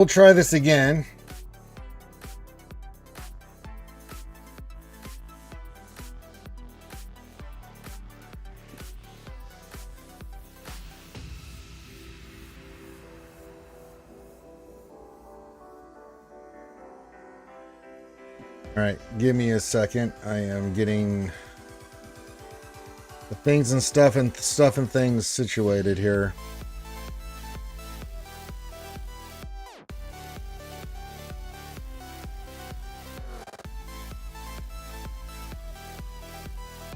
We'll try this again. All right, give me a second. I am getting the things and stuff and things situated here.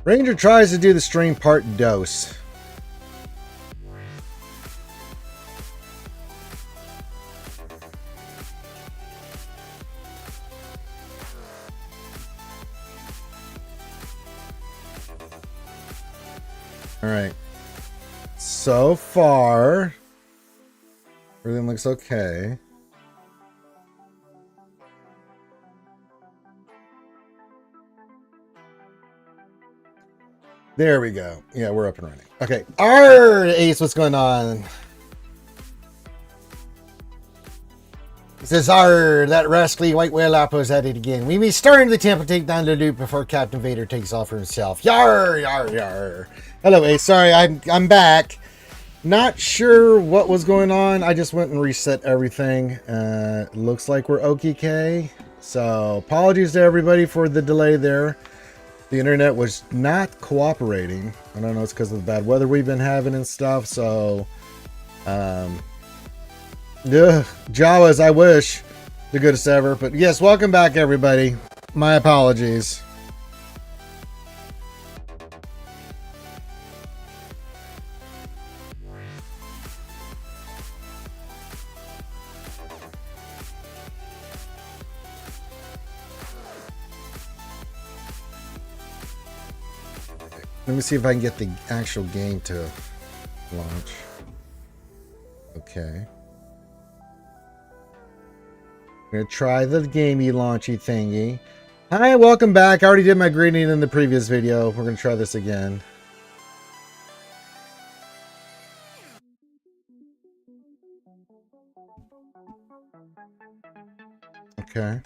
Ranger tries to do the stream part dose. All right. So far, everything looks okay. There we go. Yeah, we're up and running. Okay. Arr, Ace, what's going on? It says, arr, that rascally white whale Appo's at it again. We may storm the temple, take down the loop before Captain Vader takes off for himself. Yar, yar, yar. Hello, Ace. Sorry, I'm back. Not sure what was going on. I just went and reset everything. Looks like we're okay. So, apologies to everybody for the delay there. The internet was not cooperating. I don't know, it's because of the bad weather we've been having and stuff. So, Jawas, I wish the goodest ever. But yes, welcome back, everybody. My apologies. Let me see if I can get the actual game to launch. Okay. I'm going to try the gamey launchy thingy. Hi, welcome back. I already did my greeting in the previous video. We're going to try this again. Okay.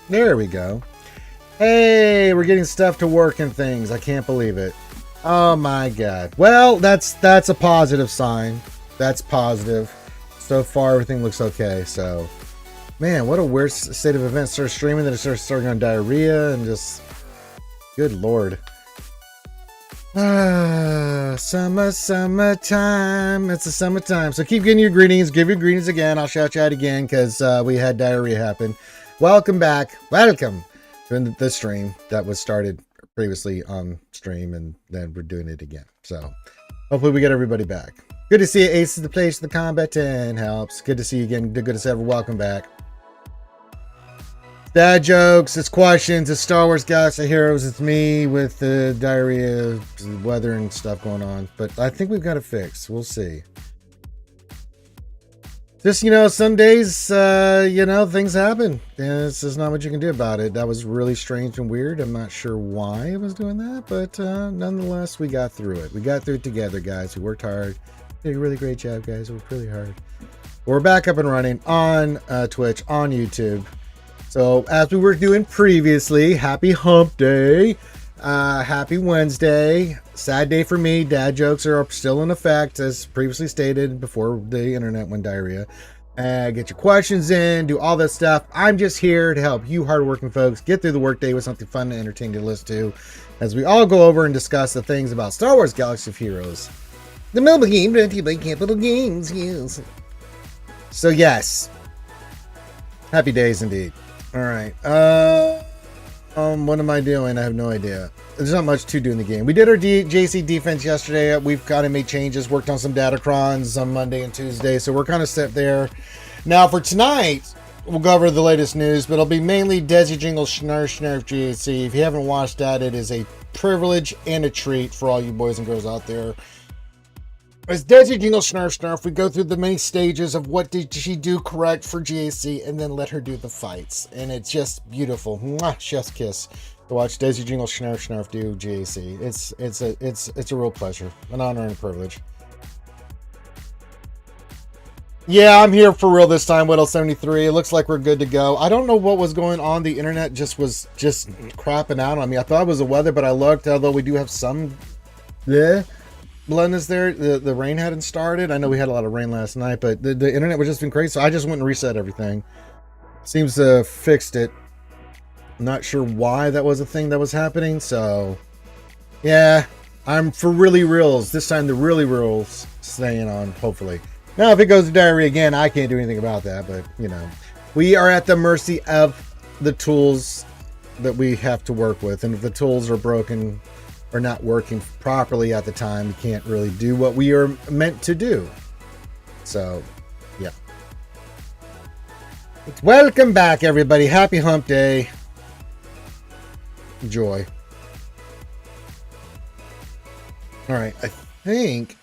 There we go. Hey, we're getting stuff to work and things. I can't believe it. Oh my god. Well, that's a positive sign. That's positive. So far, everything looks okay. So, man, what a weird state of events. Start streaming, then it starts starting on diarrhea and just, good lord. Summertime. It's the summertime. So keep getting your greetings. Give your greetings again. I'll shout you out again because we had diarrhea happen. Welcome back. Welcome to the stream that was started previously on stream, and then we're doing it again. So hopefully we get everybody back. Good to see you, Ace is the place. The combat 10 helps. Good to see you again. Good as ever. Welcome back. Dad jokes, it's questions, it's Star Wars Galaxy Heroes. It's me with the diarrhea, weather and stuff going on. But I think we've got it fixed. We'll see. Just, you know, some days, you know, things happen. And it's just not what you can do about it. That was really strange and weird. I'm not sure why it was doing that. But nonetheless, we got through it. We got through it together, guys. We worked hard. Did a really great job, guys. We worked really hard. We're back up and running on Twitch, on YouTube. So, as we were doing previously, happy hump day. Happy Wednesday. Sad day for me. Dad jokes are still in effect, as previously stated before the internet went diarrhea. Get your questions in, do all that stuff. I'm just here to help you hardworking folks get through the workday with something fun and entertaining to listen to, as we all go over and discuss the things about Star Wars Galaxy of Heroes. The mobile game brought to you by Capital Games. Yes. So yes. Happy days indeed. All right. What am I doing? I have no idea. There's not much to do in the game. We did our JC defense yesterday. We've kind of made changes, worked on some datacrons on Monday and Tuesday, so we're kind of set there. Now for tonight, we'll go over the latest news, but it'll be mainly Desi Jingle Snarf GAC. If you haven't watched that, it is a privilege and a treat for all you boys and girls out there. As Desi Jingle Snarf Snarf, we go through the many stages of what did she do correct for GAC, and then let her do the fights, and it's just beautiful. Mwah, chef's kiss to watch Desi Jingle Snarf Snarf do GAC. It's a real pleasure, an honor and a privilege. Yeah, I'm here for real this time, Whittle73. It looks like we're good to go. I don't know what was going on. The internet was just crapping out on me. I thought it was the weather, but I looked, although we do have some blendness there. The rain hadn't started. I know we had a lot of rain last night, but the internet was just been crazy, so I just went and reset everything. Seems to have fixed it. Not sure why that was a thing that was happening, so yeah, I'm for really reals. This time the really reals staying on, hopefully. Now, if it goes to diarrhea again, I can't do anything about that, but, you know, we are at the mercy of the tools that we have to work with, and if the tools are broken or not working properly at the time, we can't really do what we are meant to do. So, yeah. Welcome back, everybody. Happy Hump Day. Joy. All right, I think...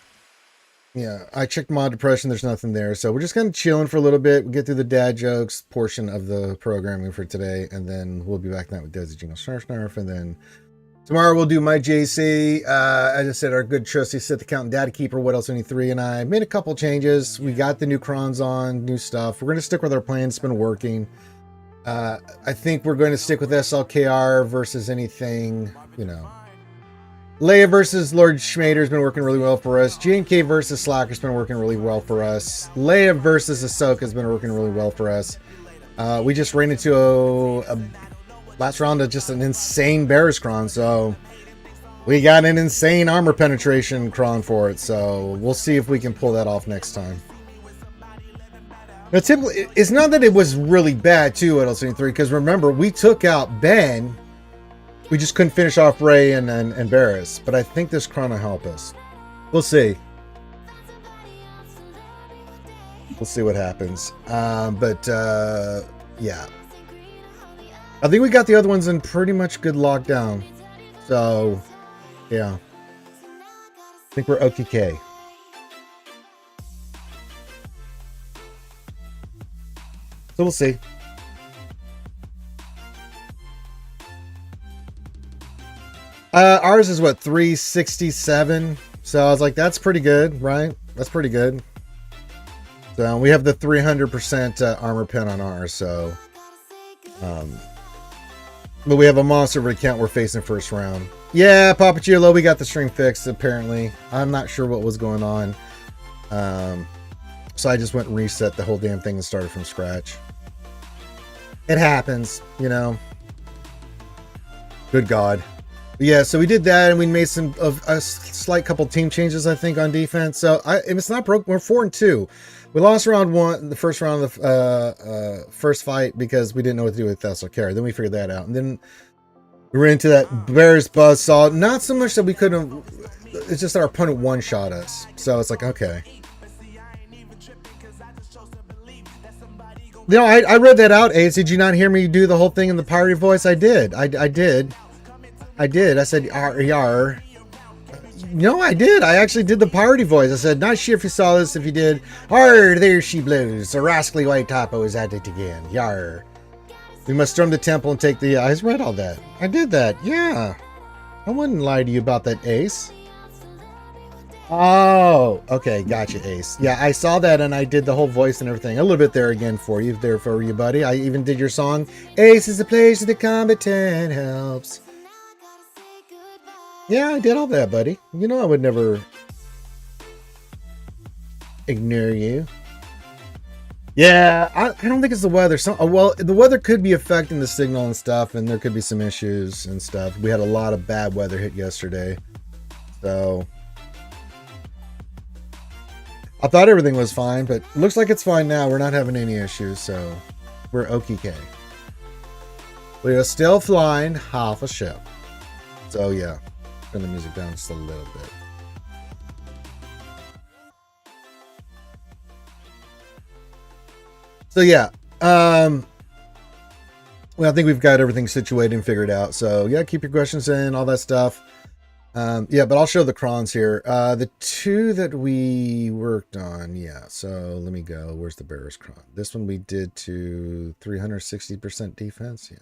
yeah, I checked mod depression. There's nothing there. So we're just kind of chilling for a little bit. We'll get through the dad jokes portion of the programming for today. And then we'll be back now with Desi Jingle Snarf Snarf. And then tomorrow we'll do my JC. As I said, our good trusty Sith Accountant Data Keeper, What Else 23, and I made a couple changes. We got the new crons on, new stuff. We're going to stick with our plan. It's been working. I think we're going to stick with SLKR versus anything, you know. Leia versus Lord Schmader has been working really well for us. GNK versus Slacker has been working really well for us. Leia versus Ahsoka has been working really well for us. We just ran into a last round of just an insane Bears cron, so we got an insane armor penetration cron for it. So we'll see if we can pull that off next time. Now, typically, it's not that it was really bad too at L73, because remember, we took out Ben. We just couldn't finish off Ray and Barris, but I think this cron will help us. We'll see. We'll see what happens. Yeah. I think we got the other ones in pretty much good lockdown. So, yeah. I think we're OKK. So we'll see. Ours is what, 367. So I was like, that's pretty good, right? That's pretty good. So we have the 300% armor pen on ours. So, but we have a monster of an account we're facing first round. Yeah, Papa Giolo, we got the string fixed apparently. I'm not sure what was going on. So I just went and reset the whole damn thing and started from scratch. It happens, you know. Good God. Yeah, so we did that, and we made a slight couple team changes, I think, on defense. So if it's not broke, we're 4-2. We lost round one, the first round of the first fight, because we didn't know what to do with SLKR. Then we figured that out, and then we ran into that Bears buzzsaw. Not so much that we couldn't. It's just that our opponent one-shot us. So it's like, okay. You know, I read that out, Ace. Did you not hear me do the whole thing in the pirate voice? I did. I did. I said, yar. No, I did. I actually did the party voice. I said, not sure if you saw this. If you did, arr, there she blows. The rascally white topo is at it again. Yar. We must storm the temple and take the... I read all that. I did that. Yeah. I wouldn't lie to you about that, Ace. Oh, okay. Gotcha, Ace. Yeah, I saw that and I did the whole voice and everything. A little bit there again for you. There for you, buddy. I even did your song. Ace is the place the combatant helps. Yeah, I did all that, buddy. You know I would never ignore you. Yeah, I don't think it's the weather. Well, the weather could be affecting the signal and stuff, and there could be some issues and stuff. We had a lot of bad weather hit yesterday. So I thought everything was fine, but it looks like it's fine now. We're not having any issues, so we're okay. We are still flying half a ship. So yeah. Turn the music down just a little bit. So yeah, well, I think we've got everything situated and figured out. So yeah, keep your questions in, all that stuff. Yeah, but I'll show the crons here. The two that we worked on, yeah. So let me go. Where's the bearer's cron? This one we did to 360% defense, yeah.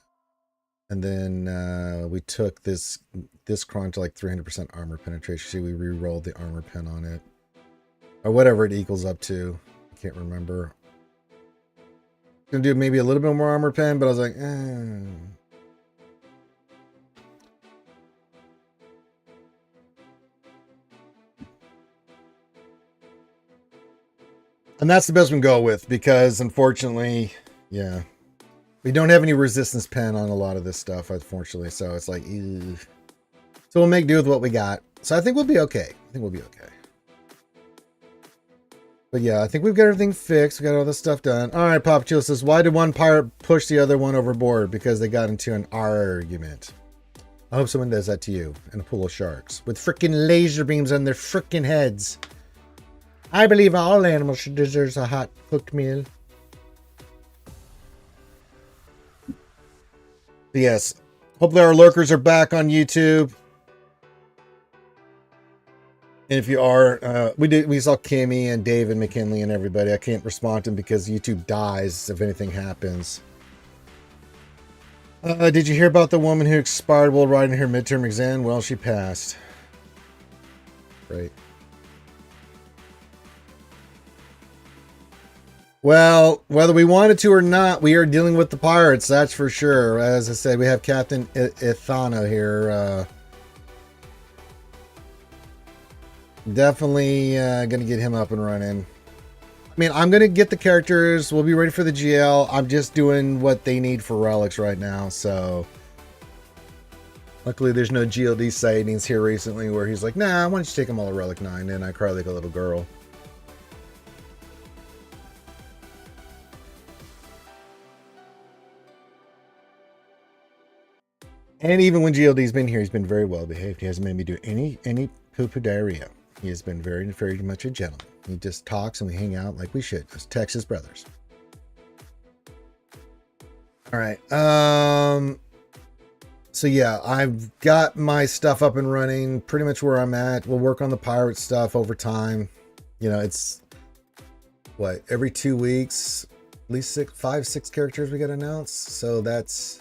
And then we took this cron to like 300% armor penetration. See, we re-rolled the armor pen on it, or whatever it equals up to. I can't remember. Gonna do maybe a little bit more armor pen, but I was like, And that's the best we can go with, because unfortunately, yeah, we don't have any resistance pen on a lot of this stuff, unfortunately. So it's like, ew. So we'll make do with what we got. So I think we'll be okay. But yeah, I think we've got everything fixed. We got all this stuff done. All right, Pop Chill says, why did one pirate push the other one overboard? Because they got into an argument. I hope someone does that to you in a pool of sharks with freaking laser beams on their freaking heads. I believe all animals should deserve a hot cooked meal. Yes. Hopefully our lurkers are back on YouTube. And if you are, we saw Kimmy and David McKinley and everybody. I can't respond to them because YouTube dies if anything happens. Did you hear about the woman who expired while writing her midterm exam? Well, she passed. Great. Well, whether we wanted to or not, we are dealing with the pirates, that's for sure. As I said, we have Captain Ithana here. Definitely going to get him up and running. I mean, I'm going to get the characters. We'll be ready for the GL. I'm just doing what they need for relics right now, so... Luckily, there's no GLD sightings here recently where he's like, nah, why don't you take them all to Relic 9? And I cry like a little girl. And even when GLD's been here, he's been very well behaved. He hasn't made me do any poo-poo diarrhea. He has been very, very much a gentleman. He just talks and we hang out like we should. Just Texas brothers. All right. So yeah, I've got my stuff up and running pretty much where I'm at. We'll work on the pirate stuff over time. You know, it's what, every 2 weeks, at least 5-6 characters we got to announce. So that's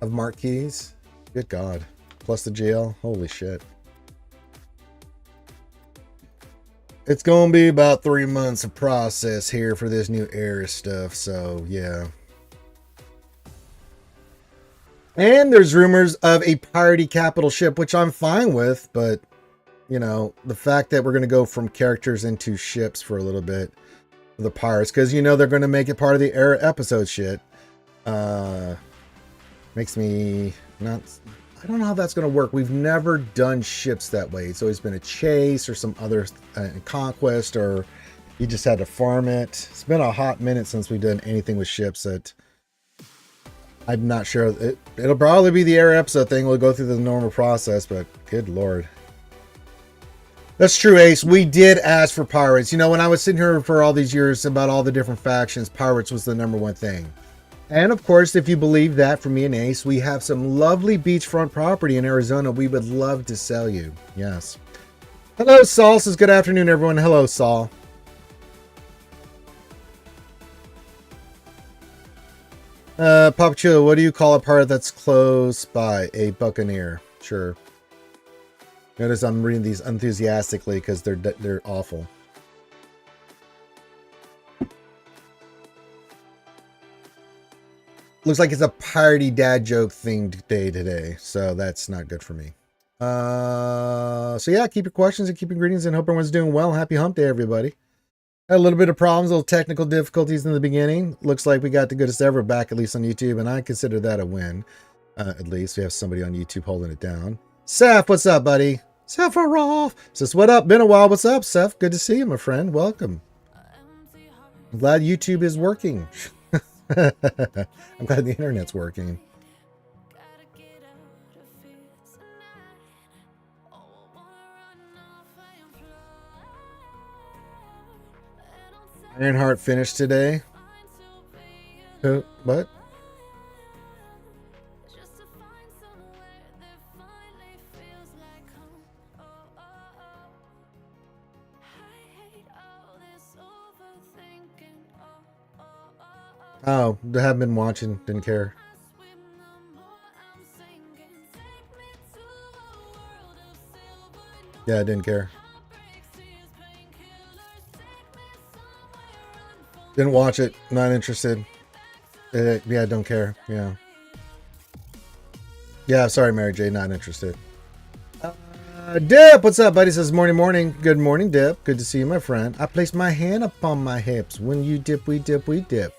of marquees. Good God. Plus the GL. Holy shit. It's going to be about 3 months of process here for this new era stuff. So yeah. And there's rumors of a piratey capital ship, which I'm fine with, but you know, the fact that we're going to go from characters into ships for a little bit for the pirates, because you know they're going to make it part of the era episode shit, makes me not... I don't know how that's going to work. We've never done ships that way. It's always been a chase or some other conquest, or you just had to farm it. It's been a hot minute since we've done anything with ships that... I'm not sure. It'll probably be the era episode thing. We'll go through the normal process, but good Lord. That's true, Ace. We did ask for pirates. You know, when I was sitting here for all these years about all the different factions, pirates was the #1 thing. And of course, if you believe that from me and Ace, we have some lovely beachfront property in Arizona we would love to sell you. Yes. Hello, Saul. Says good afternoon, everyone. Hello, Saul. Papa Chulo, what do you call a pirate that's close by? A buccaneer. Sure. Notice I'm reading these enthusiastically because they're awful. Looks like it's a piratey dad joke themed day today, so that's not good for me. So yeah, keep your questions and keep your greetings, and hope everyone's doing well. Happy hump day, everybody. Had a little bit of problems, little technical difficulties in the beginning. Looks like we got the goodest ever back, at least on YouTube, and I consider that a win. At least we have somebody on YouTube holding it down. Seth, what's up, buddy? Sephiroth says, what up? Been a while. What's up, Seth? Good to see you, my friend. Welcome. I'm glad YouTube is working. I'm glad the internet's working. Ironheart finished today. What? Oh, I haven't been watching. Didn't care. Yeah, I didn't care. Didn't watch it. Not interested. Yeah, don't care. Yeah. Yeah, sorry, Mary J. Not interested. Dip, what's up, buddy? Says morning, morning. Good morning, Dip. Good to see you, my friend. I place my hand upon my hips. When you dip, we dip, we dip.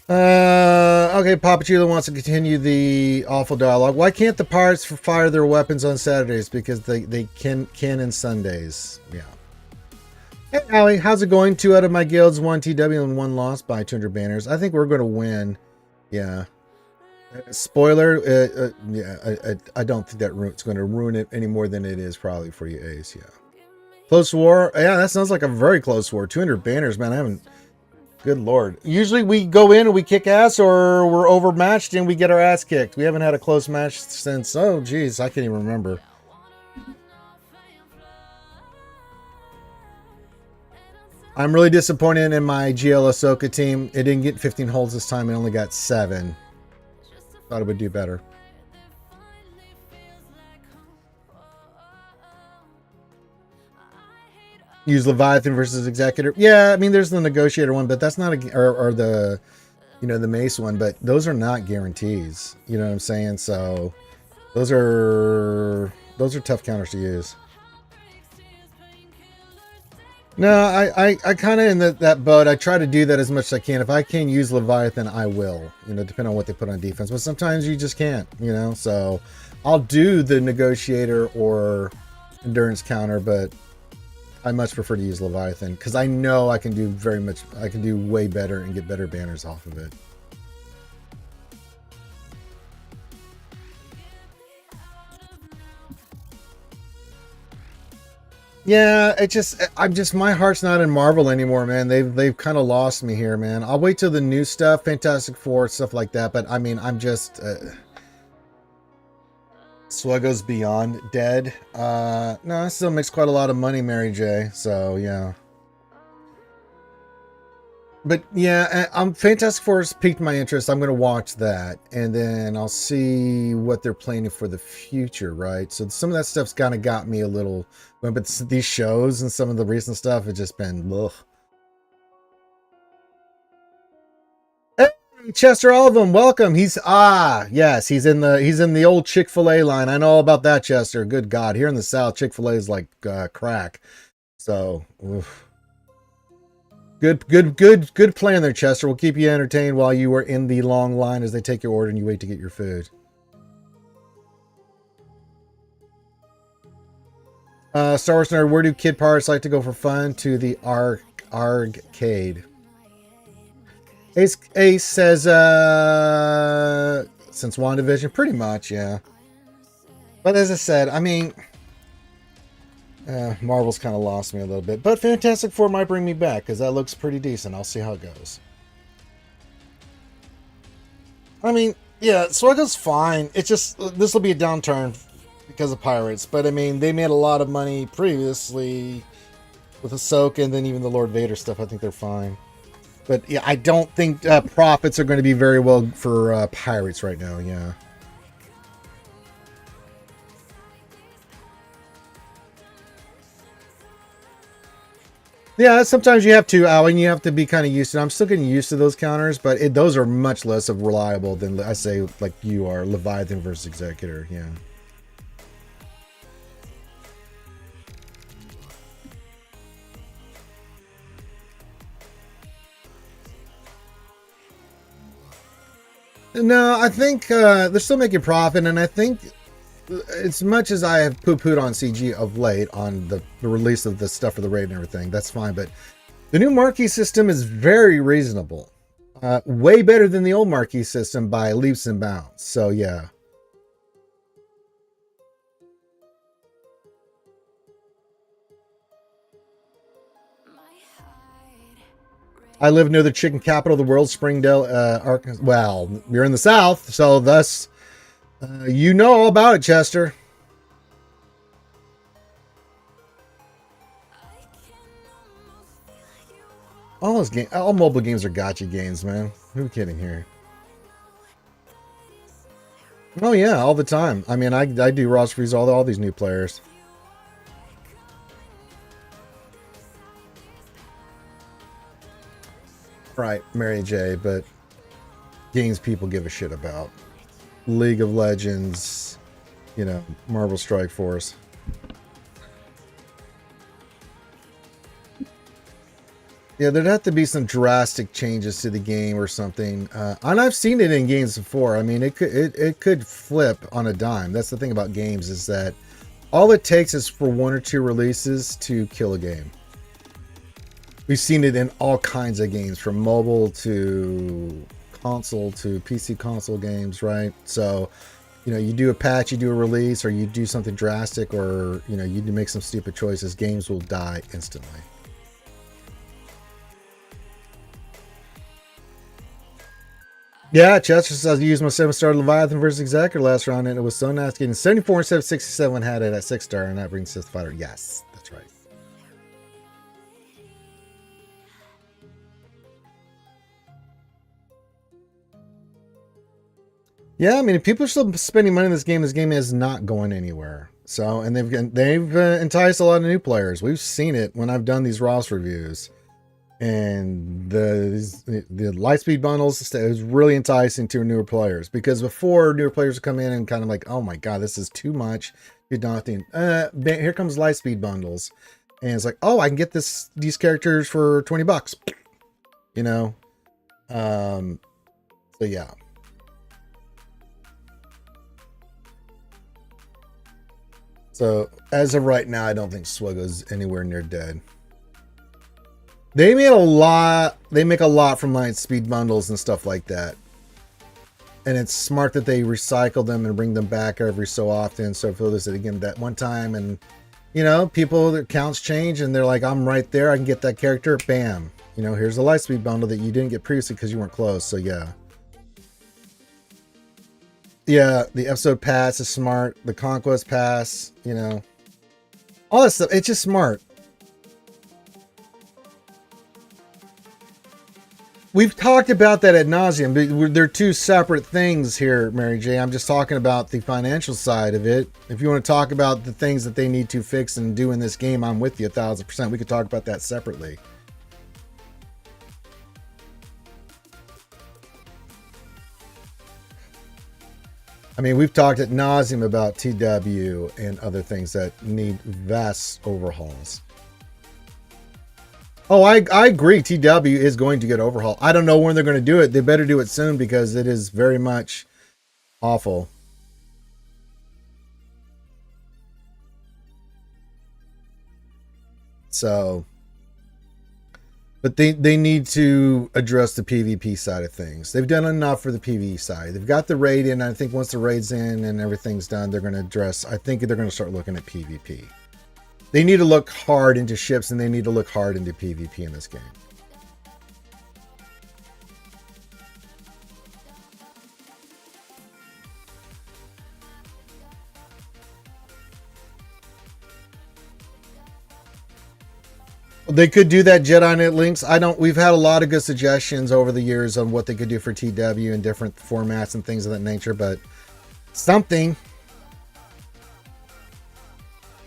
Okay, Papa Chulo wants to continue the awful dialogue. Why can't the pirates fire their weapons on Saturdays? Because they can on Sundays. Yeah. Hey, Allie, how's it going? 2 out of my guilds, 1 TW and 1 lost by 200 banners. I think we're going to win. Yeah. Spoiler, I don't think that it's going to ruin it any more than it is probably for you, Ace. Yeah. Close war. Yeah, that sounds like a very close war. 200 banners, man. I haven't. Good Lord. Usually we go in and we kick ass, or we're overmatched and we get our ass kicked. We haven't had a close match since, oh, geez, I can't even remember. I'm really disappointed in my GL Ahsoka team. It didn't get 15 holds this time. It only got 7. Thought it would do better. Use Leviathan versus Executor. Yeah, I mean, there's the Negotiator one, but that's not a, or the, you know, the Mace one, but those are not guarantees. You know what I'm saying? So those are tough counters to use. No, I kind of in that boat. I try to do that as much as I can. If I can use Leviathan, I will, you know, depending on what they put on defense. But sometimes you just can't, you know. So I'll do the Negotiator or Endurance counter, but I much prefer to use Leviathan because I know I can do I can do way better and get better banners off of it. Yeah, my heart's not in Marvel anymore, man. They've kind of lost me here, man. I'll wait till the new stuff, Fantastic Four, stuff like that. But I mean, I'm just SWGOH's beyond dead. No, it still makes quite a lot of money, Mary J. So yeah. But yeah, Fantastic Four has piqued my interest. I'm going to watch that, and then I'll see what they're planning for the future, right? So some of that stuff's kind of got me a little, but these shows and some of the recent stuff have just been, ugh. Hey, Chester, all of them, welcome. Yes, he's in the old Chick-fil-A line. I know all about that, Chester. Good God, here in the South, Chick-fil-A is like crack. So, oof. Good plan there, Chester. We'll keep you entertained while you are in the long line as they take your order and you wait to get your food. Star Wars Nerd, where do kid pirates like to go for fun? To the arcade. Ace says, since WandaVision, pretty much, yeah. But as I said, I mean, Marvel's kind of lost me a little bit. But Fantastic Four might bring me back, because that looks pretty decent. I'll see how it goes. I mean, yeah, SWGOH's fine. It's just, this will be a downturn because of Pirates. But, I mean, they made a lot of money previously with Ahsoka and then even the Lord Vader stuff. I think they're fine. But, yeah, I don't think profits are going to be very well for Pirates right now, yeah. Yeah, sometimes you have to, Alan. You have to be kind of used to it. I'm still getting used to those counters, but those are much less of reliable than, I say, like you are, Leviathan versus Executor, yeah. No, I think they're still making profit, and I think as much as I have poo-pooed on CG of late on the release of the stuff for the raid and everything, that's fine, but the new marquee system is very reasonable. Way better than the old marquee system by leaps and bounds. So, yeah. I live near the chicken capital of the world, Springdale, Arkansas. Well, you're in the South, so thus, you know all about it, Chester. All those games, all mobile games are gotcha games, man. Who are we kidding here? Oh yeah, all the time. I mean, I do roster reviews all these new players. Right, Mary J, but games people give a shit about. League of Legends, you know, Marvel Strike Force. Yeah, there'd have to be some drastic changes to the game or something. And I've seen it in games before. I mean, it could flip on a dime. That's the thing about games, is that all it takes is for one or two releases to kill a game. We've seen it in all kinds of games, from mobile to console to PC console games, right? So, you know, you do a patch, you do a release, or you do something drastic, or, you know, you make some stupid choices, games will die instantly. Yeah, Chester says I used my 7-star Leviathan versus Executor last round, and it was so nice getting 74 instead of 67 had it at 6-star, and that brings Sith Fighter. Yes, that's right. Yeah, I mean, if people are still spending money in this game is not going anywhere. So, and they've enticed a lot of new players. We've seen it when I've done these ROS reviews. And the Lightspeed bundles is really enticing to newer players, because before, newer players would come in and kind of like, oh my god, this is too much, too daunting. Here comes Lightspeed bundles, and it's like, oh, I can get these characters for $20, you know. So yeah. So as of right now, I don't think SWGOH anywhere near dead. They made a lot. They make a lot from Lightspeed bundles and stuff like that, and it's smart that they recycle them and bring them back every so often. So if they'll visit again that one time, and you know, people, their accounts change, and they're like, "I'm right there. I can get that character." Bam! You know, here's a Lightspeed bundle that you didn't get previously because you weren't close. So yeah, yeah. The episode pass is smart. The conquest pass, you know, all that stuff. It's just smart. We've talked about that ad nauseum, but they're two separate things here, Mary J. I'm just talking about the financial side of it. If you want to talk about the things that they need to fix and do in this game, I'm with you 1,000%. We could talk about that separately. I mean, we've talked ad nauseum about TW and other things that need vast overhauls. Oh, I agree. TW is going to get overhauled. I don't know when they're going to do it. They better do it soon, because it is very much awful. So, but they need to address the PvP side of things. They've done enough for the PvE side. They've got the raid in. I think once the raid's in and everything's done, they're going to address, I think they're going to start looking at PvP. They need to look hard into ships, and they need to look hard into PvP in this game. They could do that Jedi Knight links. We've had a lot of good suggestions over the years on what they could do for TW and different formats and things of that nature, but something.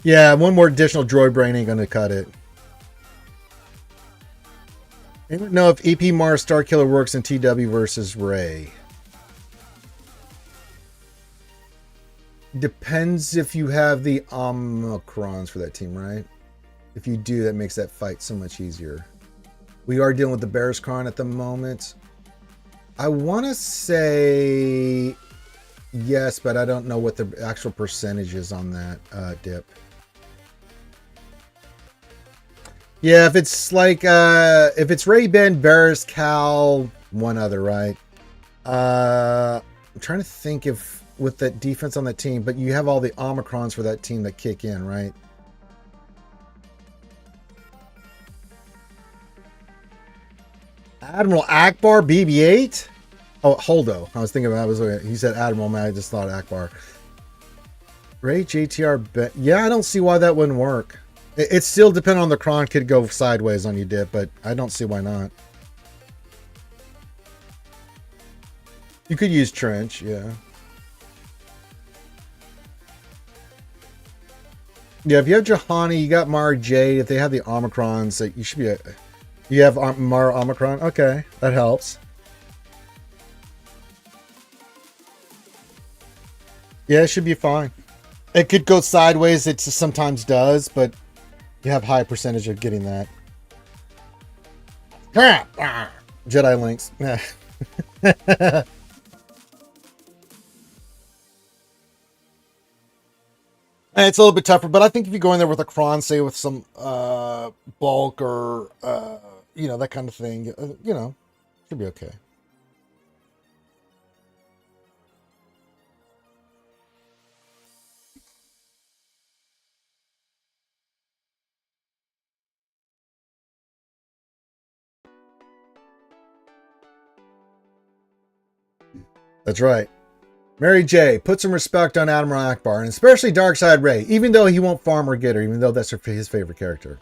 Yeah, one more additional droid brain ain't gonna cut it. I don't know if EP Mars Starkiller works in TW versus Rey. Depends if you have the Omicrons for that team, right? If you do, that makes that fight so much easier. We are dealing with the Bears Con at the moment. I want to say yes, but I don't know what the actual percentage is on that dip. Yeah, if it's like, if it's Ray, Ben, Barris, Cal, one other, right? I'm trying to think if with that defense on that team, but you have all the Omicrons for that team that kick in, right? Admiral Akbar, BB-8? Oh, Holdo. I was thinking about, he said Admiral, man, I just thought Akbar. Ray, JTR, Ben. Yeah, I don't see why that wouldn't work. It's still depending on the cron could go sideways on you, Dip, but I don't see why not. You could use Trench, yeah. Yeah, if you have Juhani, you got Mara Jade. If they have the Omicrons, that you should be. You have Mara Omicron. Okay, that helps. Yeah, it should be fine. It could go sideways. It sometimes does, but you have high percentage of getting that. Jedi links. And it's a little bit tougher, but I think if you go in there with a cron, say with some bulk or that kind of thing, should be okay. That's right. Mary J, put some respect on Admiral Akbar, and especially Darkside Ray, even though he won't farm or get her, even though that's his favorite character.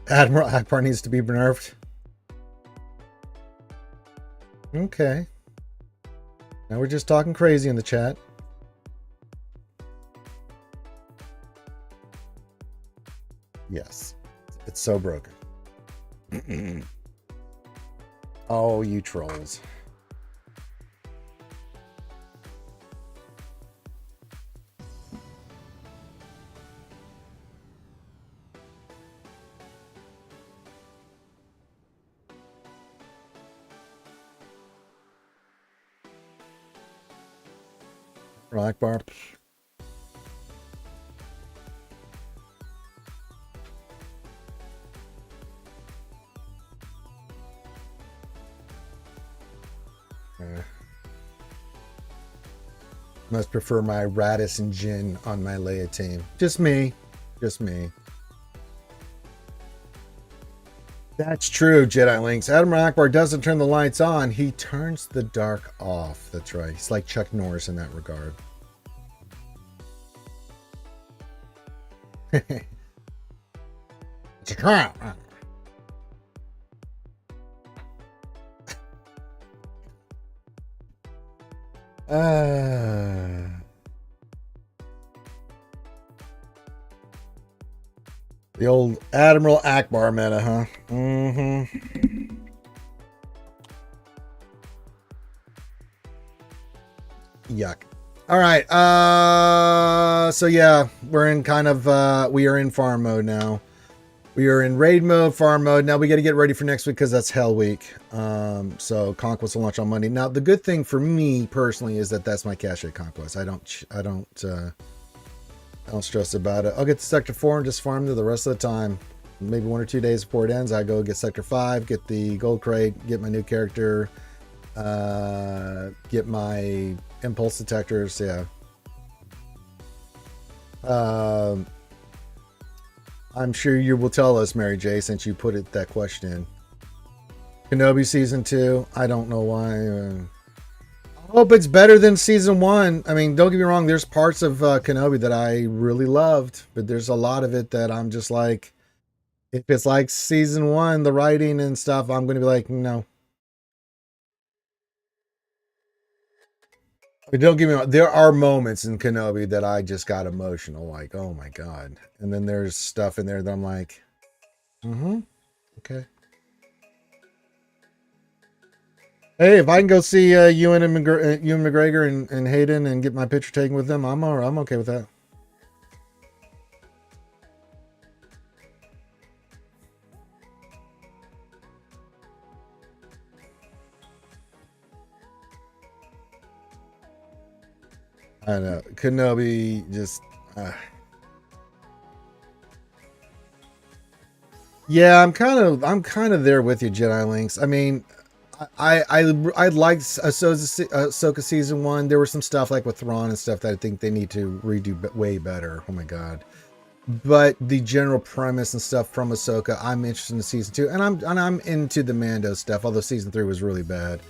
Admiral Akbar needs to be nerfed. Okay. Now we're just talking crazy in the chat. Yes. It's so broken. Oh, you trolls. Rock bar. Must prefer my Radis and Jin on my Leia team. Just me. Just me. That's true, Jedi Links. Admiral Akbar doesn't turn the lights on. He turns the dark off. That's right. He's like Chuck Norris in that regard. It's a trap. The old Admiral Akbar meta, huh? Mm-hmm. Yuck. All right. So yeah, we're in kind of we are in farm mode now. We are in raid mode, farm mode. Now we got to get ready for next week because that's Hell Week. So Conquest will launch on Monday. Now the good thing for me personally is that that's my cache Conquest. I don't stress about it. I'll get to Sector 4 and just farm there the rest of the time. Maybe 1 or 2 days before it ends, I go get Sector 5, get the gold crate, get my new character, get my impulse detectors. Yeah. I'm sure you will tell us, Mary J, since you put that question in. Kenobi Season 2, I don't know why. I hope it's better than Season 1. I mean, don't get me wrong, there's parts of Kenobi that I really loved, but there's a lot of it that I'm just like, if it's like Season 1, the writing and stuff, I'm going to be like, no. But don't get me wrong, there are moments in Kenobi that I just got emotional, like, oh my God. And then there's stuff in there that I'm like, okay. Hey, if I can go see Ewan McGregor and Hayden and get my picture taken with them, I'm okay with that. I know Kenobi just. Yeah, I'm kind of there with you, Jedi Links. I mean, I liked Ahsoka Season 1. There was some stuff like with Thrawn and stuff that I think they need to redo way better. Oh my God. But the general premise and stuff from Ahsoka, I'm interested in Season 2, and I'm into the Mando stuff, although Season 3 was really bad.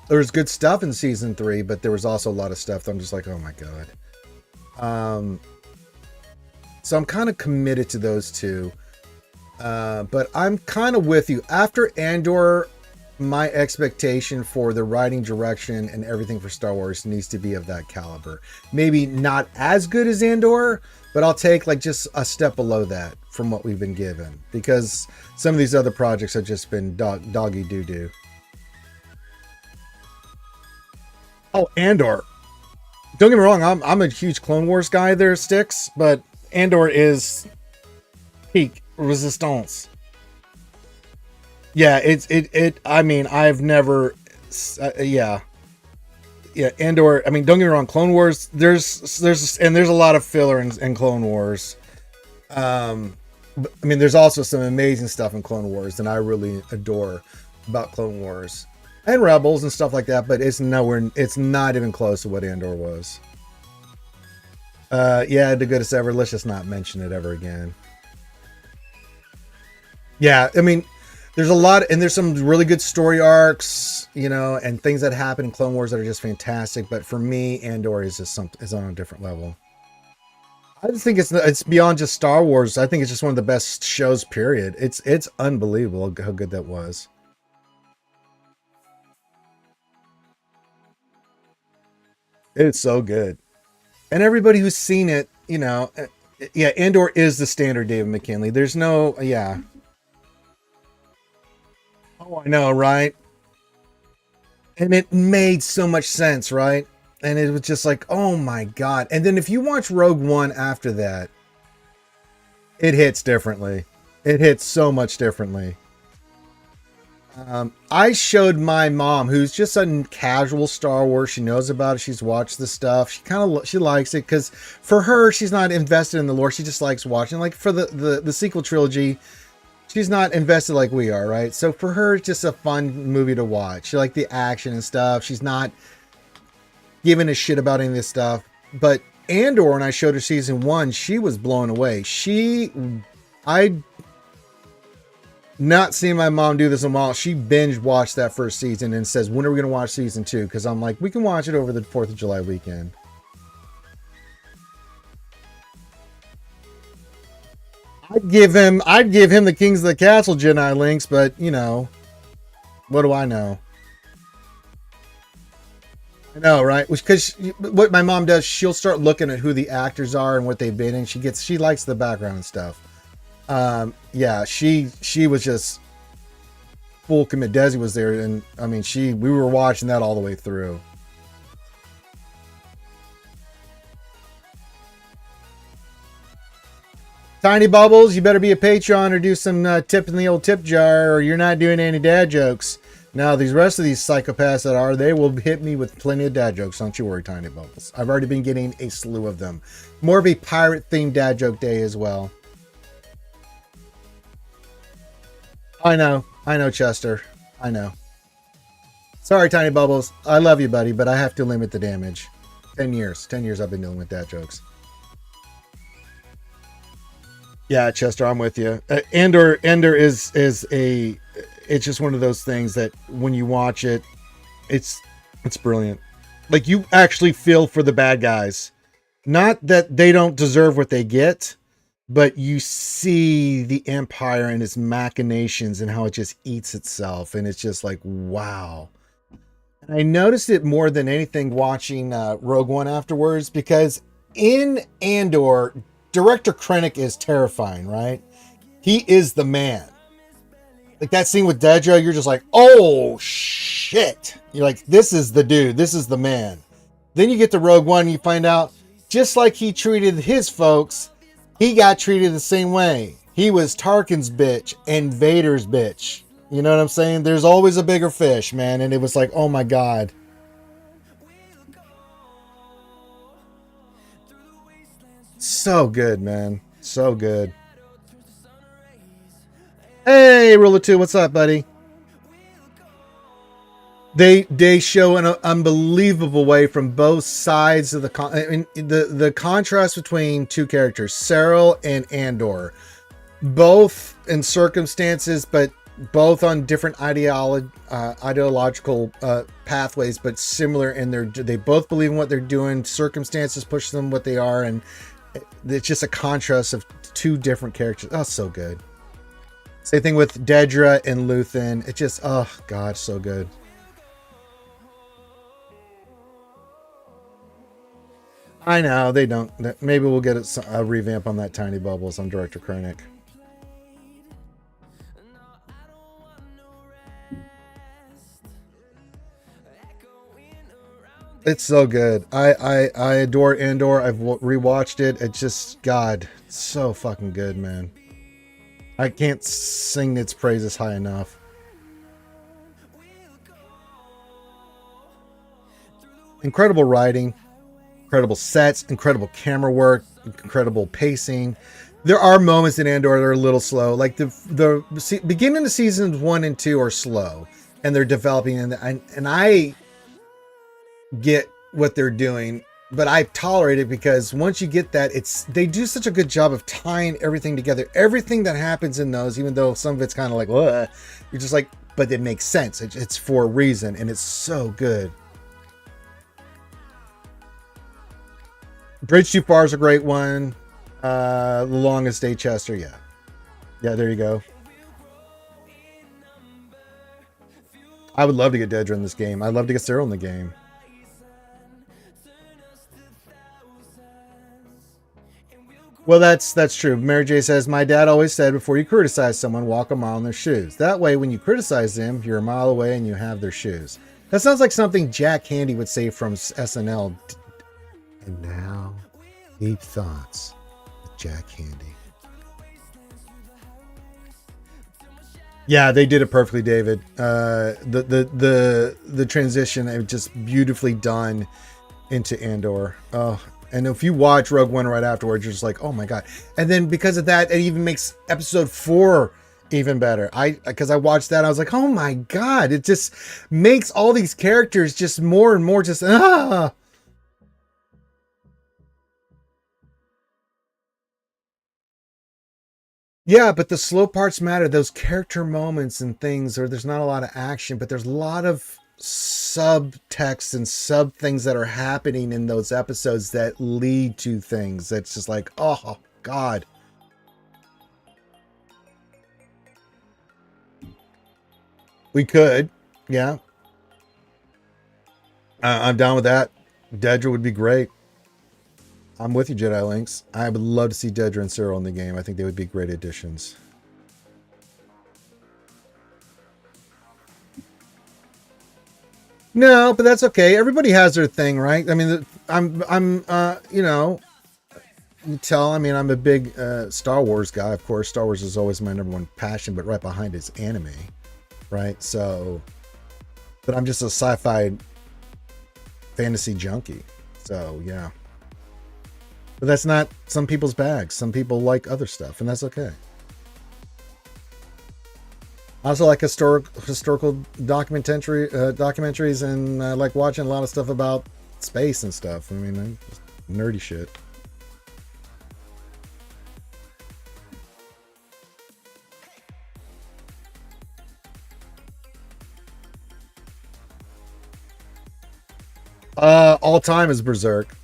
There's good stuff in season 3, but there was also a lot of stuff that I'm just like, oh my god. So I'm kind of committed to those two. But I'm kind of with you. After Andor, my expectation for the writing direction and everything for Star Wars needs to be of that caliber. Maybe not as good as Andor, but I'll take like just a step below that from what we've been given, because some of these other projects have just been doggy doo-doo. Oh, Andor. Don't get me wrong, I'm a huge Clone Wars guy there, Sticks, but Andor is peak resistance. Yeah, I mean, I've never yeah, Andor, I mean, don't get me wrong, Clone Wars, there's a lot of filler in Clone Wars. But, I mean, there's also some amazing stuff in Clone Wars and I really adore about Clone Wars and Rebels and stuff like that, but it's not even close to what Andor was. Yeah, the goodest ever. Let's just not mention it ever again. Yeah, I mean, there's a lot, and there's some really good story arcs, you know, and things that happen in Clone Wars that are just fantastic. But for me, Andor is just is on a different level. I just think it's beyond just Star Wars. I think it's just one of the best shows. Period. It's unbelievable how good that was. It's so good, and everybody who's seen it, you know, yeah, Andor is the standard David McKinley. There's no, yeah. Oh, I know, right? And it made so much sense, right? And it was just like, oh my god. And then if you watch Rogue One after that, it hits differently. It hits so much differently. I showed my mom, who's just a casual Star Wars. She knows about it. She's watched the stuff. She likes it because for her, she's not invested in the lore. She just likes watching. Like for the sequel trilogy, she's not invested like we are, right? So for her, it's just a fun movie to watch. She likes the action and stuff. She's not giving a shit about any of this stuff. But Andor, when I showed her season 1, she was blown away. I not seeing my mom do this in a while. She binge watched that first season and says, when are we going to watch season 2? Because I'm like, we can watch it over the 4th of July weekend. I'd give him the Kings of the Castle Jedi links, but you know, what do I know? I know, right? Because what my mom does, she'll start looking at who the actors are and what they've been in. She likes the background and stuff. Yeah, she was just full commit. Desi was there, and I mean, we were watching that all the way through. Tiny Bubbles, you better be a Patreon or do some tip in the old tip jar, or you're not doing any dad jokes. Now, these rest of these psychopaths they will hit me with plenty of dad jokes. Don't you worry, Tiny Bubbles. I've already been getting a slew of them. More of a pirate-themed dad joke day as well. I know, Chester. I know. Sorry, Tiny Bubbles. I love you, buddy, but I have to limit the damage. 10 years. 10 years I've been dealing with dad jokes. Yeah, Chester, I'm with you. Andor is it's just one of those things that when you watch it, it's brilliant. Like, you actually feel for the bad guys. Not that they don't deserve what they get, but you see the Empire and its machinations and how it just eats itself. And it's just like, wow. And I noticed it more than anything watching Rogue One afterwards, because in Andor, Director Krennic is terrifying, right? He is the man. Like that scene with Dedra, you're just like, oh shit. You're like, this is the dude. This is the man. Then you get to Rogue One and you find out, just like he treated his folks, he got treated the same way. He was Tarkin's bitch and Vader's bitch. You know what I'm saying? There's always a bigger fish, man. And it was like, oh my God. So good, man. So good. Hey, Ruler 2, what's up, buddy? They show an unbelievable way from both sides of the contrast between two characters, Cyril and Andor, both in circumstances, but both on different ideological pathways, but similar in they both believe in what they're doing. Circumstances push them what they are, and it's just a contrast of two different characters. Oh, so good. Same thing with Dedra and Luthen. It just, oh god, so good. I know they don't. Maybe we'll get a revamp on that Tiny Bubbles on Director Krennic. It's so good. I adore Andor. I've rewatched it. It's just, God, so fucking good, man. I can't sing its praises high enough. Incredible writing, incredible sets, incredible camera work, incredible pacing. There are moments in Andor that are a little slow. Like the beginning of seasons 1 and 2 are slow, and they're developing, and I get what they're doing, but I tolerate it because once you get that, they do such a good job of tying everything together. Everything that happens in those, even though some of it's kind of like, ugh, you're just like, but it makes sense. It's for a reason, and it's so good. Bridge Too Far is a great one. The Longest Day, Chester, yeah, there you go. I would love to get Dedra in this game. I'd love to get Cyril in the game. Well, that's true. Mary J says, my dad always said, before you criticize someone, walk a mile in their shoes. That way, when you criticize them, you're a mile away and you have their shoes. That sounds like something Jack Handy would say from SNL. And now, deep thoughts with Jack Handy. Yeah, they did it perfectly, David. The transition, it was just beautifully done into Andor. Oh. And if you watch Rogue One right afterwards, you're just like, oh my god. And then because of that, it even makes episode 4 even better. Because I watched that, I was like, oh my god. It just makes all these characters just more and more just, ah. Yeah, but the slow parts matter. Those character moments and things, or there's not a lot of action, but there's a lot of subtext and sub things that are happening in those episodes that lead to things that's just like, oh god. We could, yeah. I'm down with that. Dedra would be great. I'm with you, Jedi Links. I would love to see Dedra and Cyril in the game. I think they would be great additions. No, but that's okay. Everybody has their thing, right? I mean, you know, you tell, I mean, I'm a big Star Wars guy. Of course, Star Wars is always my number one passion, but right behind it's anime, right? So, but I'm just a sci-fi fantasy junkie. So, yeah. But that's not some people's bag. Some people like other stuff, and that's okay. I also like historical documentaries, and I like watching a lot of stuff about space and stuff. I mean, nerdy shit. All time is Berserk.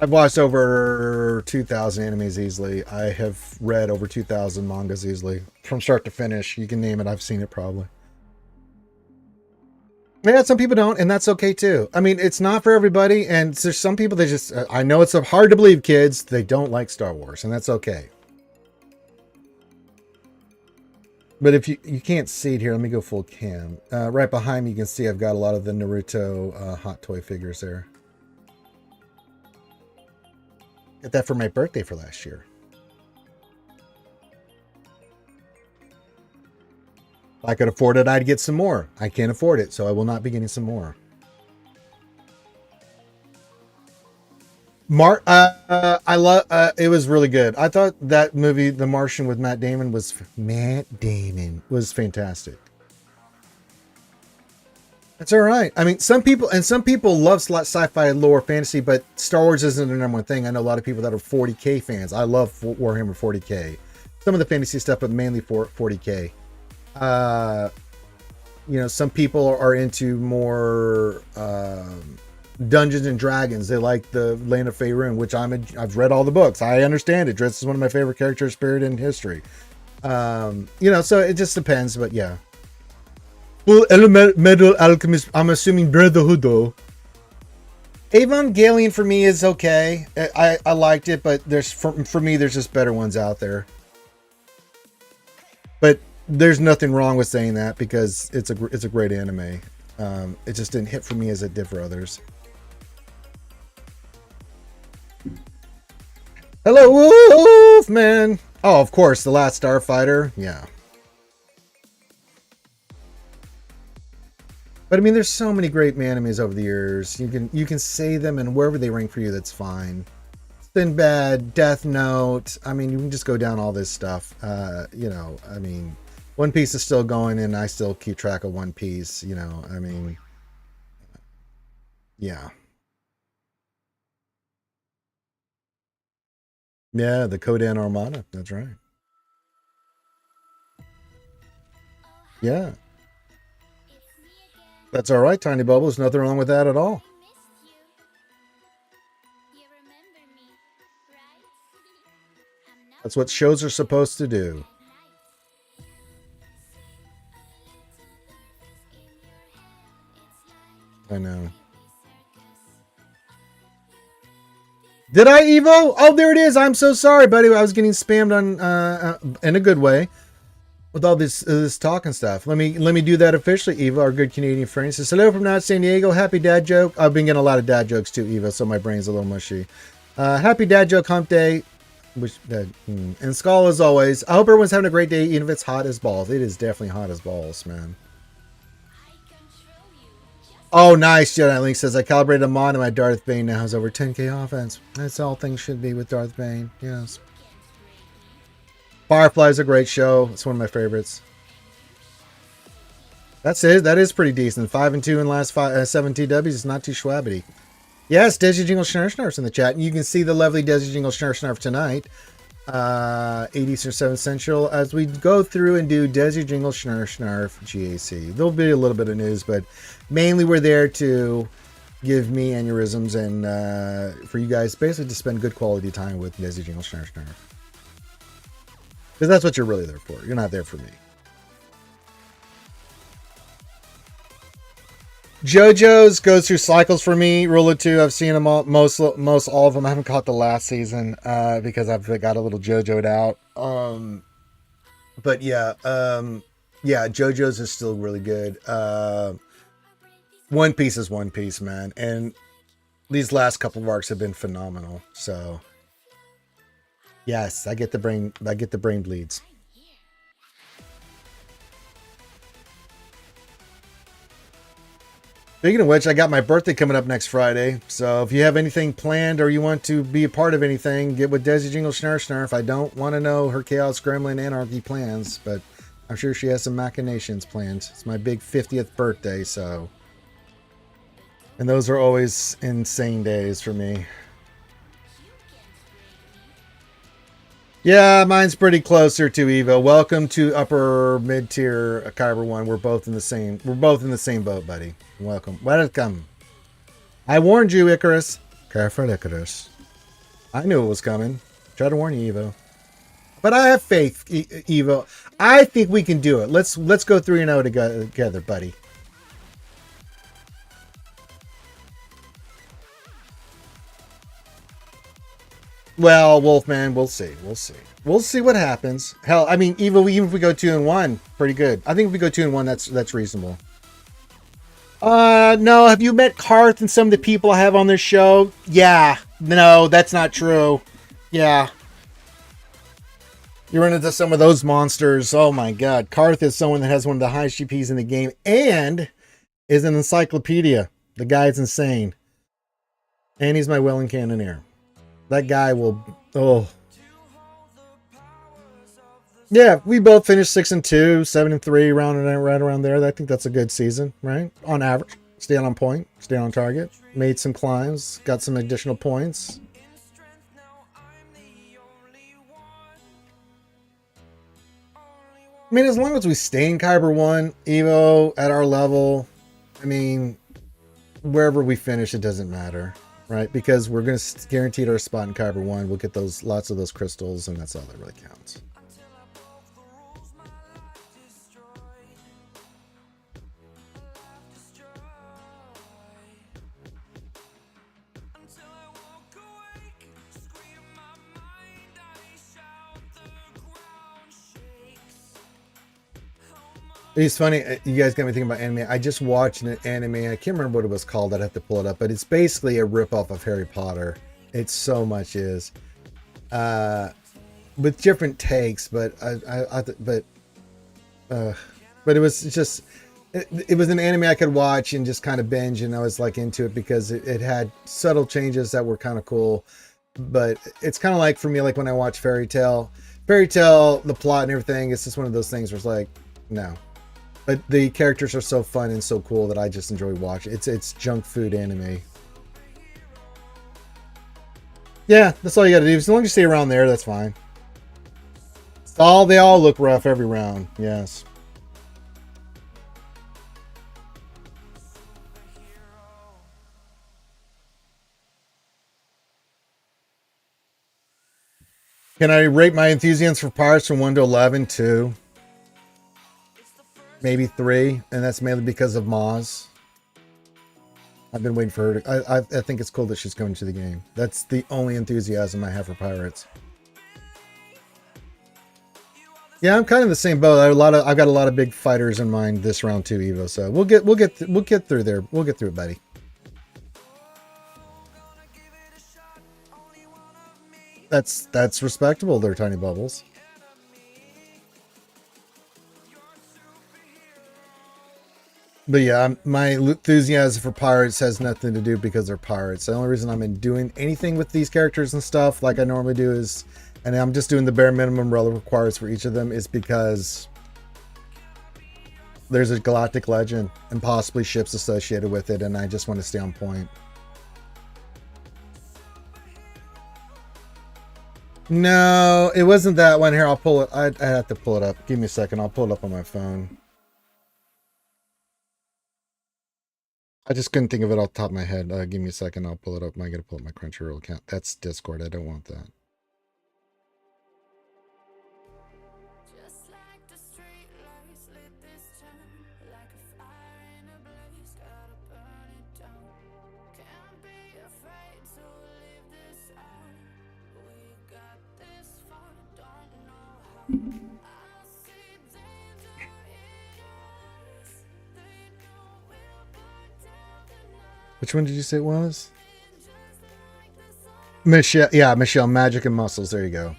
I've watched over 2,000 animes easily. I have read over 2,000 mangas easily. From start to finish, you can name it, I've seen it probably. Yeah, some people don't, and that's okay too. I mean, it's not for everybody, and there's some people that just, I know it's hard to believe, kids, they don't like Star Wars, and that's okay. But if you can't see it here, let me go full cam. Right behind me, you can see I've got a lot of the Naruto hot toy figures there. Got that for my birthday for last year. If I could afford it, I'd get some more. I can't afford it, so I will not be getting some more. I love. It was really good. I thought that movie, The Martian with Matt Damon, was fantastic. That's all right. I mean, some people love sci-fi and lore fantasy, but Star Wars isn't their number one thing. I know a lot of people that are 40K fans. I love Warhammer 40K. some of the fantasy stuff, but mainly for 40K. You know, some people are into more Dungeons and Dragons. They like the Land of Faerun, which I've read all the books. I understand it. Driss is one of my favorite characters, spirit in history. You know, so it just depends, but yeah. Full Metal Alchemist, I'm assuming Brotherhood though. Evangelion for me is okay. I liked it, but there's for me there's just better ones out there. But there's nothing wrong with saying that because it's a great anime. It just didn't hit for me as it did for others. Hello, Wolfman. Oh, of course, The Last Starfighter. Yeah. But I mean, there's so many great animes over the years. You can say them, and wherever they rank for you, that's fine. Sinbad, Death Note. I mean, you can just go down all this stuff. You know, I mean, One Piece is still going, and I still keep track of One Piece. You know, I mean, yeah. Yeah, the Kodan Armada. That's right. Yeah. That's all right, Tiny Bubbles. Nothing wrong with that at all. That's what shows are supposed to do. I know. Did I, Evo? Oh, there it is. I'm so sorry, buddy. I was getting spammed on in a good way with all this talk and stuff. Let me do that officially, Evo, our good Canadian friend. He says, hello from North San Diego. Happy dad joke. I've been getting a lot of dad jokes too, Evo, so my brain's a little mushy. Happy dad joke hump day. And Skull as always. I hope everyone's having a great day, even if it's hot as balls. It is definitely hot as balls, man. Oh, nice. Jedi Link says, I calibrated a mod and my Darth Bane now has over 10k offense. That's all things should be with Darth Bane. Yes. Firefly is a great show. It's one of my favorites. That's it. That is pretty decent. 5-2 in last 7 TWs. It's not too schwabbity. Yes, Desi Jingle Snarf Snarf's in the chat. And you can see the lovely Desi Jingle Snarf Snarf tonight. 8 Eastern 7 Central as we go through and do Desi Jingle Snarf Snarf GAC. There'll be a little bit of news, but mainly we're there to give me aneurysms and for you guys basically to spend good quality time with Desi Jingle Snarf Snarf. Because that's what you're really there for. You're not there for me. JoJo's goes through cycles for me. Rule of 2, I've seen them all, most all of them. I haven't caught the last season because I've got a little JoJo'd out. But yeah, yeah, JoJo's is still really good. One Piece is One Piece, man, and these last couple of arcs have been phenomenal. So yes, I get the brain bleeds. Speaking of which, I got my birthday coming up next Friday. So if you have anything planned or you want to be a part of anything, get with Desi Jingle Snarf Snarf. I don't want to know her Chaos Gremlin Anarchy plans, but I'm sure she has some machinations planned. It's my big 50th birthday, so. And those are always insane days for me. Yeah, mine's pretty closer to Evo. Welcome to upper mid-tier Kyber 1. We're both in the same boat, buddy. Welcome. Welcome. I warned you, Icarus. Careful, Icarus. I knew it was coming. Try to warn you, Evo. But I have faith, Evo. I think we can do it. Let's go 3-0 together, buddy. Well, Wolfman, we'll see. We'll see what happens. Hell, I mean, even if we go 2-1, pretty good. I think if we go 2-1, that's reasonable. No. Have you met Karth and some of the people I have on this show? Yeah. No, that's not true. Yeah. You run into some of those monsters. Oh my God. Karth is someone that has one of the highest GPs in the game and is an encyclopedia. The guy's insane. And he's my Welling Cannoneer. That guy will. Oh. Yeah, we both finished 6-2, 7-3, right around there. I think that's a good season, right? On average, stay on point, stay on target. Made some climbs, got some additional points. I mean, as long as we stay in Kyber 1, Evo, at our level, I mean, wherever we finish, it doesn't matter, right? Because we're going to guarantee our spot in Kyber 1. We'll get those lots of those crystals, and that's all that really counts. It's funny, you guys got me thinking about anime. I just watched an anime, I can't remember what it was called, I'd have to pull it up, but it's basically a ripoff of Harry Potter. It so much is. With different takes, but but it was just, it was an anime I could watch and just kind of binge, and I was like into it because it had subtle changes that were kind of cool. But it's kind of like, for me, like when I watch Fairy Tail, the plot and everything, it's just one of those things where it's like, no. But the characters are so fun and so cool that I just enjoy watching. It's junk food anime. Yeah, that's all you gotta do. As long as you stay around there, that's fine. They all look rough every round. Yes. Can I rate my enthusiasm for Pirates from 1 to 11? 2. Maybe 3, and that's mainly because of Maz. I've been waiting for her to... I think it's cool that she's coming to the game. That's the only enthusiasm I have for Pirates. Yeah, I'm kind of the same boat. I've got a lot of big fighters in mind this round too, Evo. So we'll get through there. We'll get through it, buddy. That's respectable. They're tiny bubbles. But yeah, my enthusiasm for Pirates has nothing to do because they're pirates. The only reason I'm doing anything with these characters and stuff like I normally do is, and I'm just doing the bare minimum requires for each of them, is because there's a galactic legend and possibly ships associated with it, and I just want to stay on point. No, it wasn't that one. Here, I'll pull it. I have to pull it up. Give me a second. I'll pull it up on my phone. I just couldn't think of it off the top of my head. Give me a second. I'll pull it up. I got to pull up my Crunchyroll account. That's Discord. I don't want that. Which one did you say it was? Michelle. Yeah, Michelle. Magic and Muscles. There you go.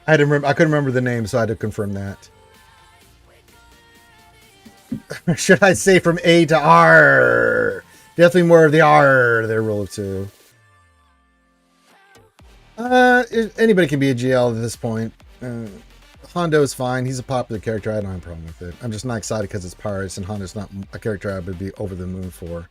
I couldn't remember the name, so I had to confirm that. Should I say from A to R? Definitely more of the R there, rule of 2. Anybody can be a GL at this point. Hondo is fine. He's a popular character. I don't have a problem with it. I'm just not excited because it's Pirates, and Hondo's not a character I would be over the moon for.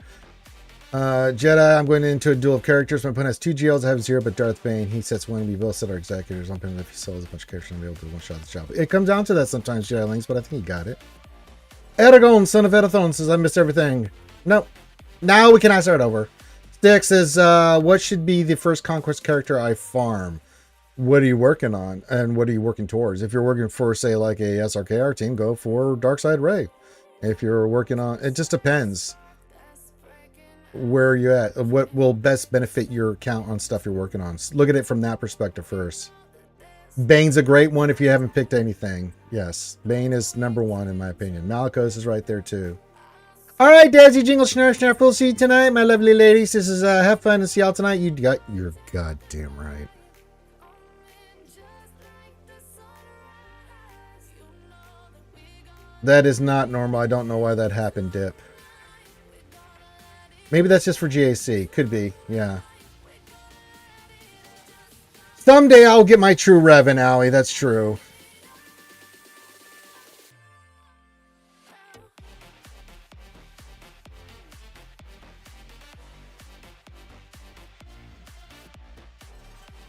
Jedi, I'm going into a duel of characters. My opponent has 2 GLs. I have 0, but Darth Bane, he sets 1. We both set our executors. I'm putting if he sells a bunch of characters, I'll be able to one-shot the job. It comes down to that sometimes, Jedi Links, but I think he got it. Eragon, son of Edathon, says, I missed everything. Nope. Now we can start over. Stick says, what should be the first Conquest character I farm? What are you working on? And what are you working towards? If you're working for, say, like a SRKR team, go for Darkside Ray. If you're working on... It just depends. Where are you at? What will best benefit your account on stuff you're working on? Look at it from that perspective first. Bane's a great one if you haven't picked anything. Yes, Bane is number 1 in my opinion. Malicos is right there too. All right, Dazzy Jingle Snarf, we'll see you tonight, my lovely ladies. This is have fun and see y'all tonight. You're goddamn right. That is not normal. I don't know why that happened, Dip. Maybe that's just for GAC. Could be, yeah. Someday I'll get my true rev in Alley. That's true.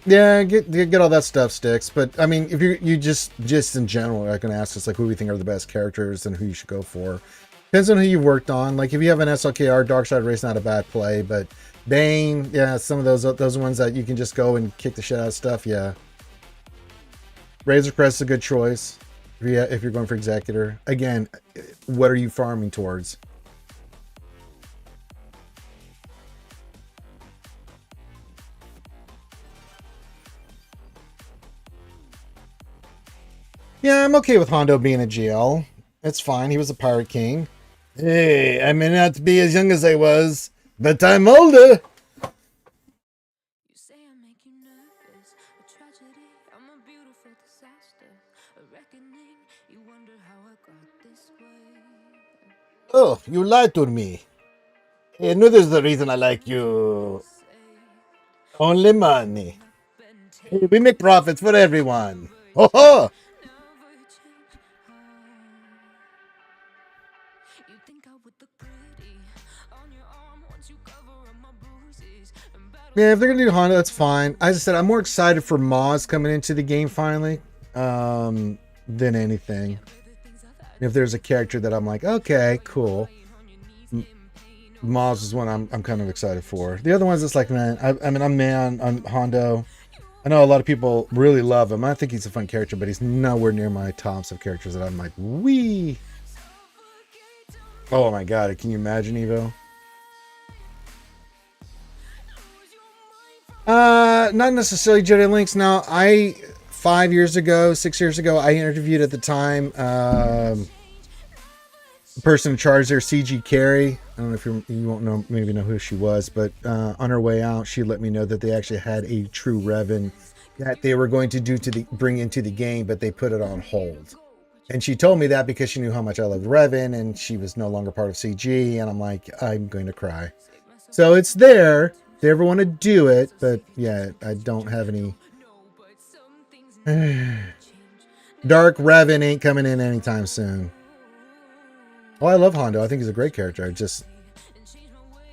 Yeah, get all that stuff sticks. But I mean, if you just in general, I can ask us like who we think are the best characters and who you should go for. Depends on who you worked on. Like if you have an SLKR, Darkseid Race, not a bad play, but Bane, yeah, some of those ones that you can just go and kick the shit out of stuff. Yeah, Razor Crest is a good choice if you're going for Executor. Again, what are you farming towards? Yeah, I'm okay with Hondo being a GL. It's fine. He was a Pirate King. Hey, I may not be as young as I was, but I'm older. Oh, you lied to me. I knew there's the reason I like you. Only money. We make profits for everyone. Ho ho! Yeah, if they're gonna do Honda, that's fine. As I said, I'm more excited for Moz coming into the game finally, than anything. If there's a character that I'm like, okay, cool. Moz is one I'm kind of excited for. The other ones, it's like, man, I mean, I'm man on Hondo. I know a lot of people really love him. I think he's a fun character, but he's nowhere near my tops of characters that I'm like, wee. Oh my god, can you imagine, Evo? Not necessarily Jedi Links. Now, 5 years ago, 6 years ago, I interviewed at the time the person in charge there, CG Carey. I don't know if you won't know, maybe know who she was, but on her way out, she let me know that they actually had a true Revan that they were going to bring into the game, but they put it on hold. And she told me that because she knew how much I loved Revan, and she was no longer part of CG, and I'm like, I'm going to cry. So it's there. If they ever want to do it, but yeah, I don't have any. Dark Revan ain't coming in anytime soon. Oh, I love Hondo. I think he's a great character.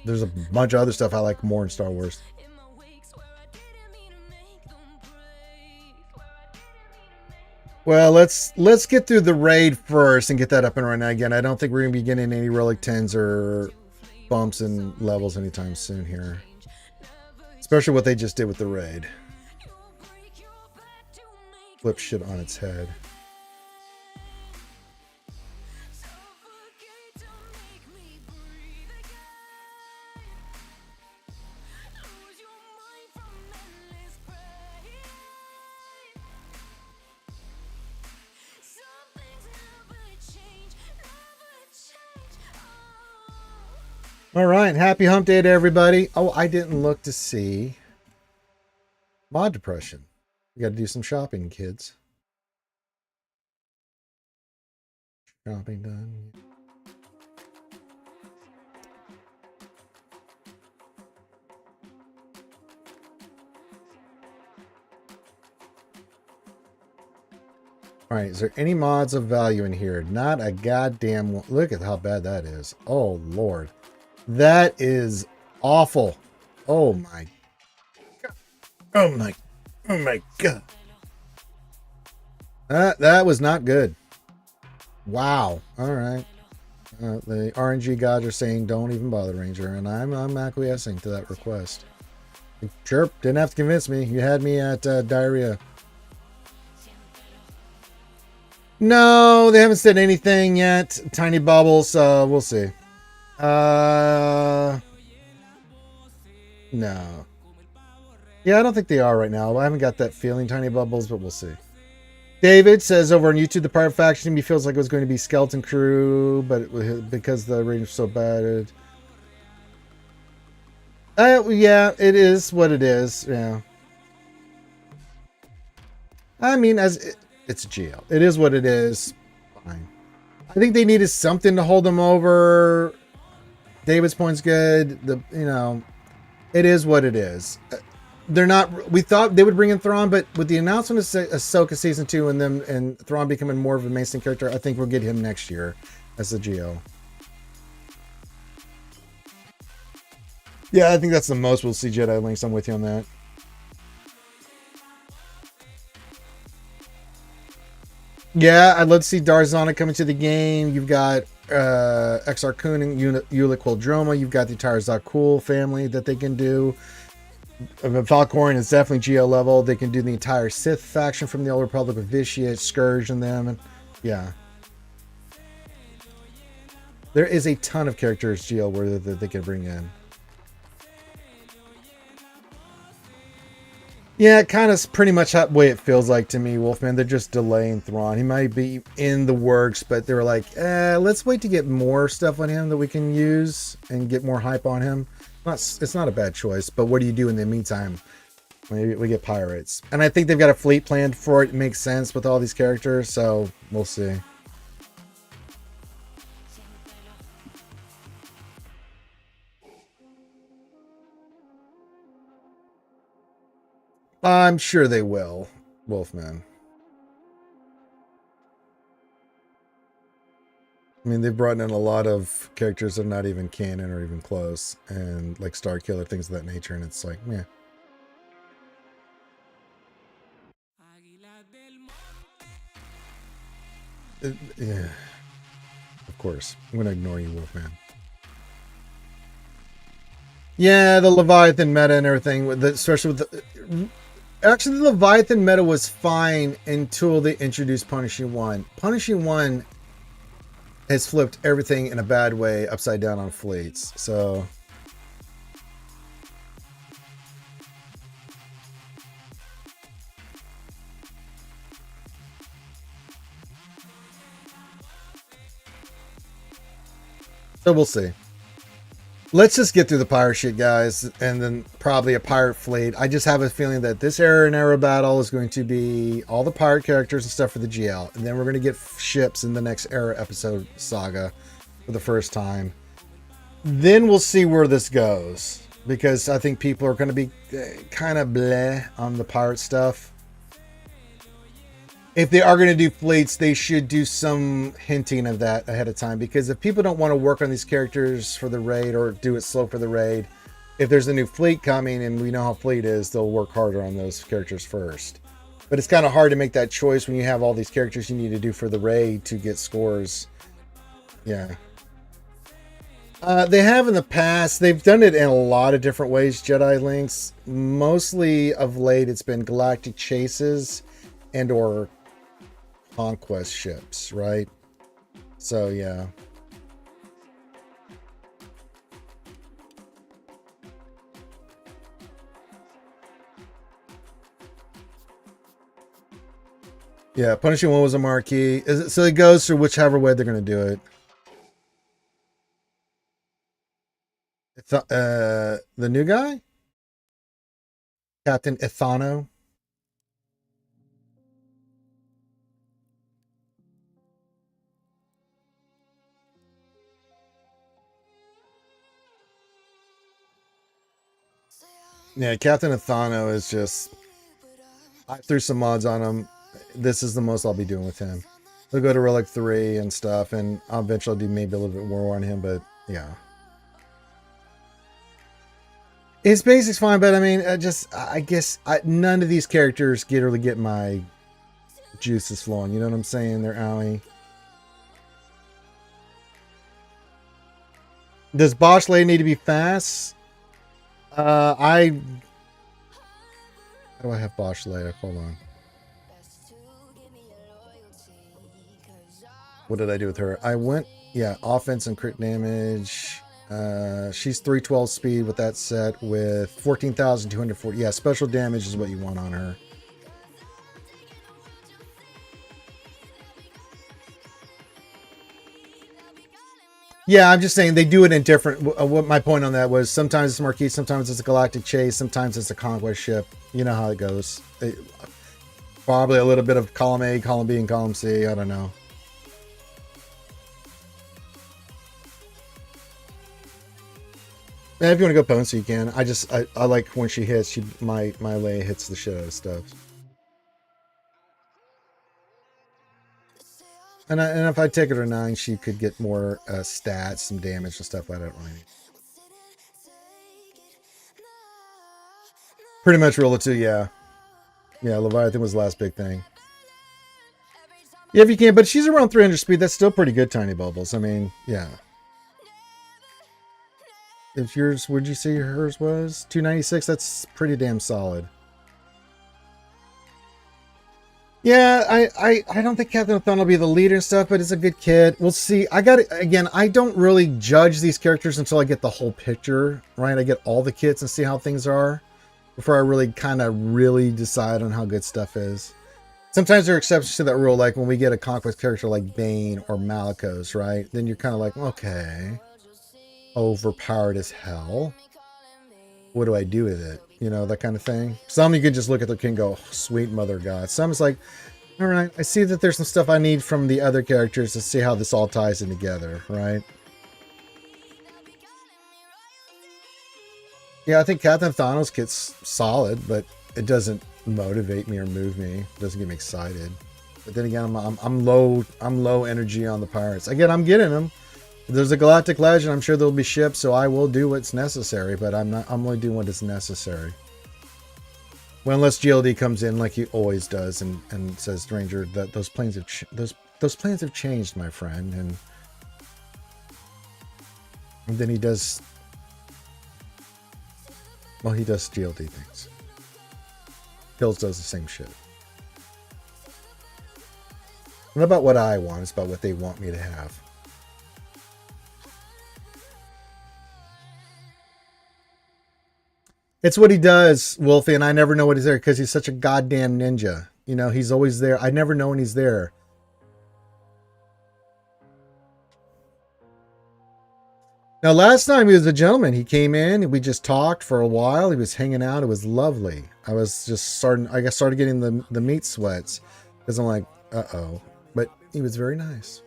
There's a bunch of other stuff I like more in Star Wars. Well, let's get through the raid first and get that up and running again. I don't think we're gonna be getting any relic 10s or bumps in levels anytime soon here. Especially what they just did with the raid. Flip shit on its head. All right, happy hump day to everybody. Oh, I didn't look to see mod depression. We got to do some shopping, kids. Shopping done. All right, is there any mods of value in here? Not a goddamn one. Look at how bad that is. Oh, Lord. That is awful. Oh, my God. Oh, my God. That was not good. Wow. All right. The RNG gods are saying don't even bother, Ranger, and I'm acquiescing to that request. Sure, didn't have to convince me. You had me at diarrhea. No, they haven't said anything yet. Tiny bubbles, we'll see. No. Yeah, I don't think they are right now. I haven't got that feeling, Tiny Bubbles, but we'll see. David says over on YouTube, the Pirate Faction, he feels like it was going to be Skeleton Crew, but because the rating was so bad. Yeah, it is what it is. Yeah. I mean, it's a GL. It is what it is. Fine. I think they needed something to hold them over. David's point's good. It is what it is. They're not. We thought they would bring in Thrawn, but with the announcement of Ahsoka season 2 and Thrawn becoming more of a mainstream character, I think we'll get him next year as the GO. Yeah, I think that's the most we'll see Jedi Links. I'm with you on that. Yeah, I'd love to see Darzana coming to the game. You've got XR Kun and Ulic Quildroma. You've got the entire Zakul family that they can do. Valkorion is definitely GL level. They can do the entire Sith faction from the Old Republic with Vitiate, Scourge, and them. And yeah. There is a ton of characters GL where that they can bring in. Yeah, kind of pretty much that way it feels like to me, Wolfman. They're just delaying Thrawn. He might be in the works, but they were like, let's wait to get more stuff on him that we can use and get more hype on him. It's not a bad choice, but what do you do in the meantime? We get pirates. And I think they've got a fleet planned for it. It makes sense with all these characters, so we'll see. I'm sure they will, Wolfman. I mean, they've brought in a lot of characters that are not even canon or even close, and like Starkiller, things of that nature, and it's like, yeah. Yeah. Of course. I'm going to ignore you, Wolfman. Yeah, the Leviathan meta and everything, especially with the... Actually, the Leviathan meta was fine until they introduced Punishing One. Punishing One has flipped everything in a bad way upside down on fleets. So we'll see. Let's just get through the pirate shit, guys, and then probably a pirate fleet. I just have a feeling that this era and era battle is going to be all the pirate characters and stuff for the GL, and then we're going to get ships in the next era episode saga for the first time. Then we'll see where this goes, because I think people are going to be kind of bleh on the pirate stuff. If they are going to do fleets, they should do some hinting of that ahead of time, because if people don't want to work on these characters for the raid or do it slow for the raid, if there's a new fleet coming and we know how fleet is, they'll work harder on those characters first. But it's kind of hard to make that choice when you have all these characters you need to do for the raid to get scores. Yeah. They have in the past. They've done it in a lot of different ways, Jedi Links. Mostly of late, it's been galactic chases and or conquest ships, right? So yeah. Yeah, Punishing One was a marquee. So it goes through whichever way they're going to do it. It's the new guy? Captain Ethano. Yeah, Captain Ethano is just... I threw some mods on him. This is the most I'll be doing with him. We'll go to Relic 3 and stuff, and I'll eventually do maybe a little bit more on him, but yeah. His basic's fine, but I mean, I guess none of these characters really get my juices flowing. You know what I'm saying? They're alley. Does Bosch Lay need to be fast? How do I have Bosch Lay? Hold on. What did I do with her? I went, yeah, offense and crit damage. She's 312 speed with that set with 14,240. Yeah, special damage is what you want on her. Yeah, I'm just saying they do it in different. What my point on that was, sometimes it's Marquis, sometimes it's a galactic chase, sometimes it's a conquest ship. You know how it goes. Probably a little bit of column A, column B, and column C. I don't know. And if you want to go potency, you can. I like when she hits. My lay hits the shit out of stuff. And if I take it to 9, she could get more stats, some damage and stuff. I don't really need. Pretty much roll it too, yeah. Yeah, Leviathan was the last big thing. Yeah, if you can, but she's around 300 speed. That's still pretty good, Tiny Bubbles. I mean, yeah. If yours, would you say hers was 296? That's pretty damn solid. Yeah, I don't think Captain Thon will be the leader and stuff, but it's a good kid. We'll see. I got it again. I don't really judge these characters until I get the whole picture, right? I get all the kits and see how things are before I really kind of really decide on how good stuff is. Sometimes there are exceptions to that rule, like when we get a Conquest character like Bane or Malicos, right? Then you're kind of like, okay, overpowered as hell. What do I do with it? You know, that kind of thing. Some you can just look at the king and go, sweet mother god. Some it's like, all right, I see that there's some stuff I need from the other characters to see how this all ties in together, right? Yeah, I think Captain Thanos gets solid, but it doesn't motivate me or move me. It doesn't get me excited. But then again, I'm low energy on the pirates. Again, I'm getting them. If there's a Galactic Legend, I'm sure there'll be ships, so I will do what's necessary, but I'm only doing what is necessary. Well, unless GLD comes in like he always does and says, Stranger, that those plans have changed, my friend, and then he does, well, he does GLD things. Hills does the same shit. Not about what I want, it's about what they want me to have. It's what he does, Wolfie, and I never know what he's there because he's such a goddamn ninja. You know, he's always there. I never know when he's there. Now, last time he was a gentleman. He came in, we just talked for a while. He was hanging out. It was lovely. I started getting the meat sweats because I'm like, uh-oh. But he was very nice.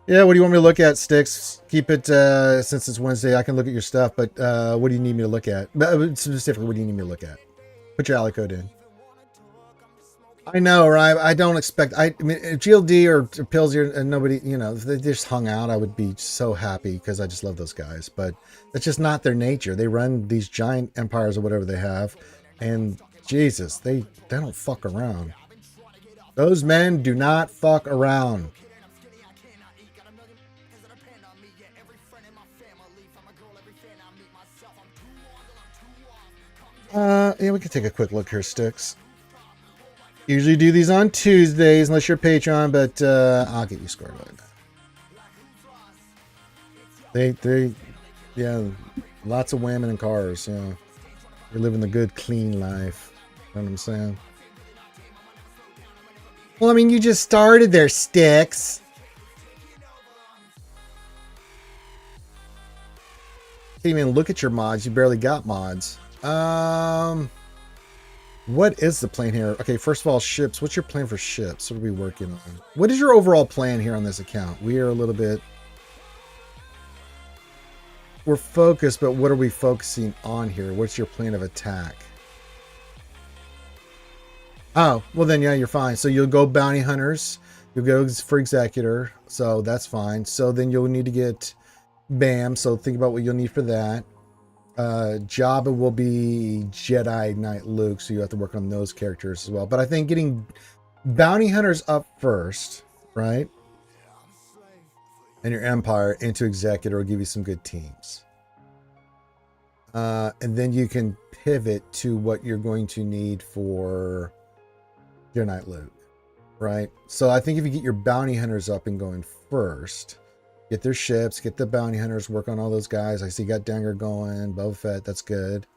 Yeah, what do you want me to look at, Sticks? Keep it, since it's Wednesday, I can look at your stuff, but what do you need me to look at? Specifically, what do you need me to look at? Put your alley code in. I know, right? I don't expect, I mean, if GLD or Pills here, and nobody, you know, if they just hung out, I would be so happy because I just love those guys, but that's just not their nature. They run these giant empires or whatever they have, and Jesus, they don't fuck around. Those men do not fuck around. Yeah, we can take a quick look here, Sticks. Usually do these on Tuesdays, unless you're a Patreon, but I'll get you scored They, yeah, lots of women and cars. Yeah, you're living the good, clean life. You know what I'm saying? Well, I mean, you just started there, Sticks. Can't even look at your mods. You barely got mods. What is the plan here? Okay, first of all, ships. What's your plan for ships? What are we working on? What is your overall plan here on this account? We are a little bit... We're focused, but what are we focusing on here? What's your plan of attack? Oh, well then, yeah, you're fine. So you'll go bounty hunters. You'll go for executor. So that's fine. So then you'll need to get BAM. So think about what you'll need for that. Jabba will be Jedi Knight Luke, so you have to work on those characters as well. But I think getting bounty hunters up first, right? And your Empire into Executor will give you some good teams. And then you can pivot to what you're going to need for Jedi Knight Luke, right? So I think if you get your bounty hunters up and going first, get their ships, get the bounty hunters, work on all those guys. I see you got Danger going, Boba Fett, that's good.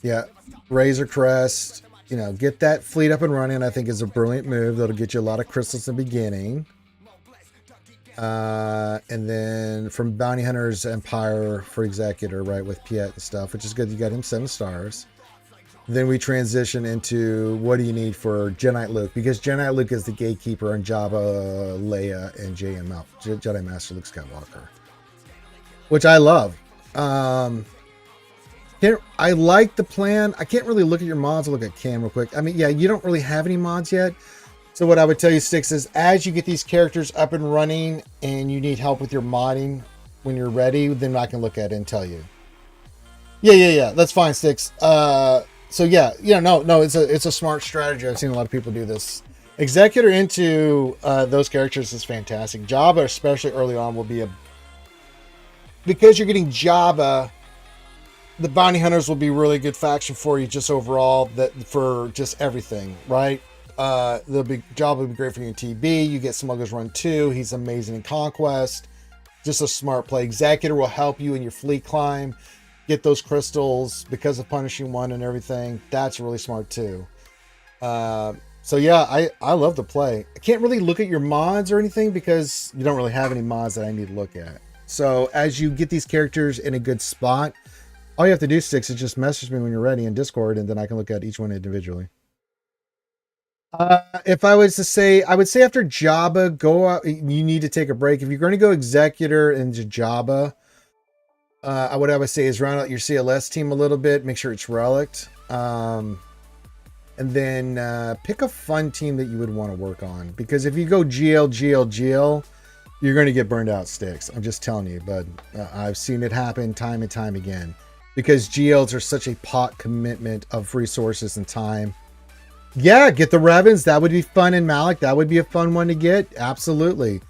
Yeah, Razor Crest, you know, get that fleet up and running, I think is a brilliant move. That'll get you a lot of crystals in the beginning. And then from bounty hunters, Empire for Executor, right, with Piet and stuff, which is good. You got him 7 stars. Then we transition into what do you need for Jedi Knight Luke, because Jedi Knight Luke is the gatekeeper on Jabba, Leia, and JML, Jedi Master Luke Skywalker, which I love. I like the plan. I can't really look at your mods. I'll look at Cam real quick. I mean, yeah, you don't really have any mods yet. So what I would tell you, Sticks, is as you get these characters up and running and you need help with your modding when you're ready, then I can look at it and tell you. Yeah. That's fine, Sticks. So yeah, no, it's a smart strategy. I've seen a lot of people do this. Executor into those characters is fantastic. Jabba, especially early on, will be a because you're getting Jabba. The bounty hunters will be really good faction for you just overall. That for just everything, right? The big job will be great for you in TB. You get Smuggler's Run 2. He's amazing in Conquest. Just a smart play. Executor will help you in your fleet climb. Get those crystals because of punishing one and everything. That's really smart too. So yeah, I love the play. I can't really look at your mods or anything because you don't really have any mods that I need to look at. So as you get these characters in a good spot, all you have to do, Sticks, is just message me when you're ready in Discord, and then I can look at each one individually. If I was to say, I would say after Jabba, go out. You need to take a break. If you're going to go Executor into Jabba, what I would say is round out your CLS team a little bit. Make sure it's relict. And then pick a fun team that you would want to work on. Because if you go GL, you're going to get burned out, Sticks. I'm just telling you. But I've seen it happen time and time again. Because GLs are such a pot commitment of resources and time. Yeah, get the Revens. That would be fun in Malik. That would be a fun one to get. Absolutely.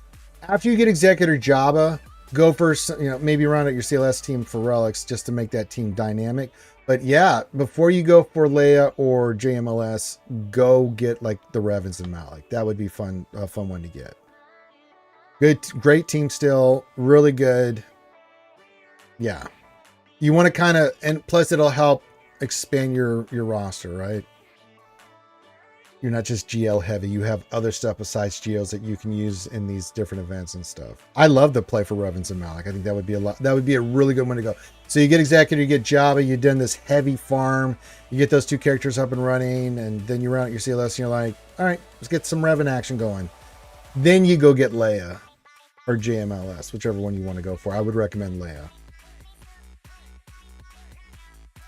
After you get Executor Jabba, go for, maybe round out your CLS team for relics just to make that team dynamic. But yeah, before you go for Leia or JMLS, go get like the Revens and Malik. That would be fun, a fun one to get. Good, great team still, really good. Yeah. You want to kind of, and plus it'll help expand your roster, right? You're not just GL heavy. You have other stuff besides GLs that you can use in these different events and stuff. I love to play for Revens and Malik. I think that would be a really good one to go. So you get Executor, you get Jabba, you've done this heavy farm, you get those two characters up and running, and then you round out your CLS and you're like, all right, let's get some Revan action going. Then you go get Leia or JMLS, whichever one you want to go for. I would recommend Leia.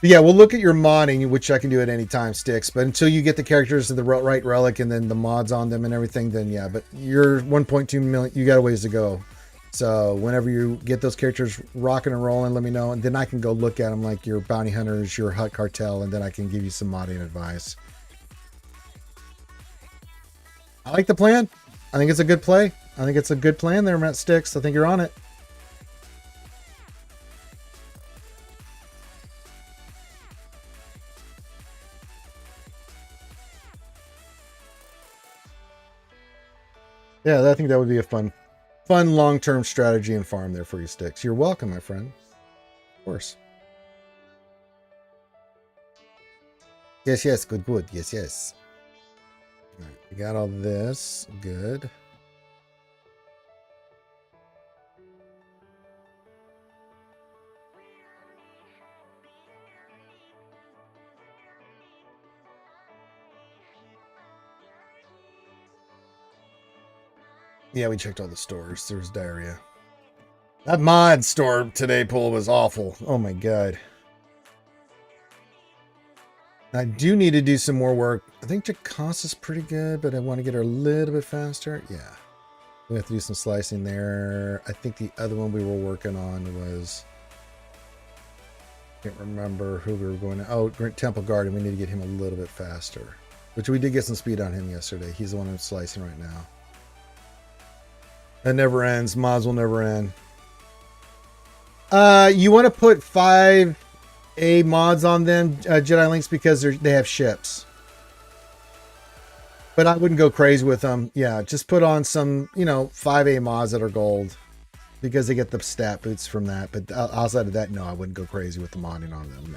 But yeah, we'll look at your modding, which I can do at any time, Sticks. But until you get the characters to the right relic and then the mods on them and everything, then yeah. But you're 1.2 million. You got a ways to go. So whenever you get those characters rocking and rolling, let me know. And then I can go look at them like your bounty hunters, your Hut Cartel, and then I can give you some modding advice. I like the plan. I think it's a good play. I think it's a good plan there, Matt Sticks. I think you're on it. Yeah, I think that would be a fun long-term strategy and farm there for you, Sticks. You're welcome, my friend. Of course. Yes. Good. Yes. All right, we got all this. Good. Yeah, we checked all the stores. There's diarrhea. That mod store today, Pull, was awful. Oh my god. I do need to do some more work. I think Jacasa's pretty good, but I want to get her a little bit faster. Yeah. We have to do some slicing there. I think the other one we were working on was... I can't remember who we were going to... Oh, Temple Garden. We need to get him a little bit faster. Which we did get some speed on him yesterday. He's the one I'm slicing right now. That never ends. Mods will never end. You want to put 5A mods on them, Jedi Links, because they have ships. But I wouldn't go crazy with them. Yeah, just put on some, 5A mods that are gold. Because they get the stat boots from that. But outside of that, no, I wouldn't go crazy with the modding on them.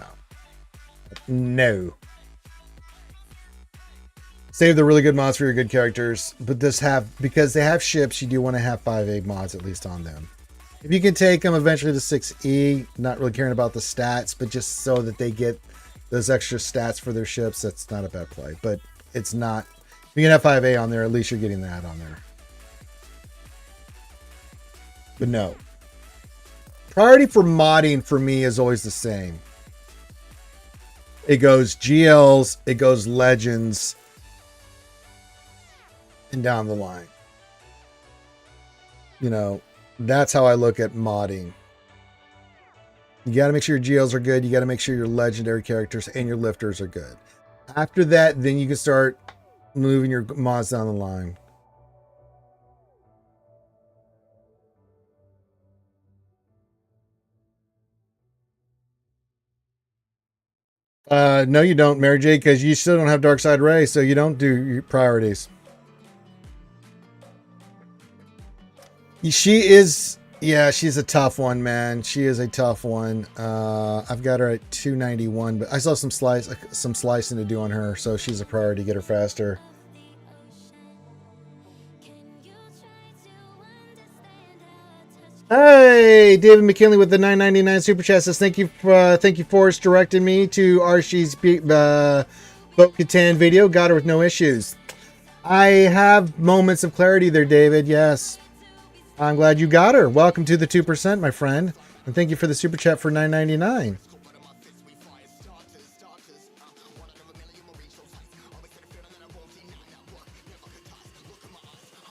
No. Save the really good mods for your good characters, but because they have ships, you do want to have 5A mods at least on them. If you can take them eventually to 6E, not really caring about the stats, but just so that they get those extra stats for their ships, that's not a bad play. But it's not. If you can have 5A on there, at least you're getting that on there. But no. Priority for modding for me is always the same. It goes GLs, it goes Legends, and down the line. That's how I look at modding. You got to make sure your GLs are good. You got to make sure your legendary characters and your lifters are good. After that, then you can start moving your mods down the line. No, you don't, Mary J, because you still don't have Dark Side Ray, so you don't do your priorities. She is, yeah, she's a tough one, man. She is a tough one. I've got her at 291, but I still have some slicing to do on her, so she's a priority. Get her faster. Hey, David McKinley with the $9.99 super chat says thank you, Forrest, directing me to Archie's Bo-Katan video. Got her with no issues. I have moments of clarity there, David. Yes, I'm glad you got her. Welcome to the 2%, my friend, and thank you for the super chat for $9.99.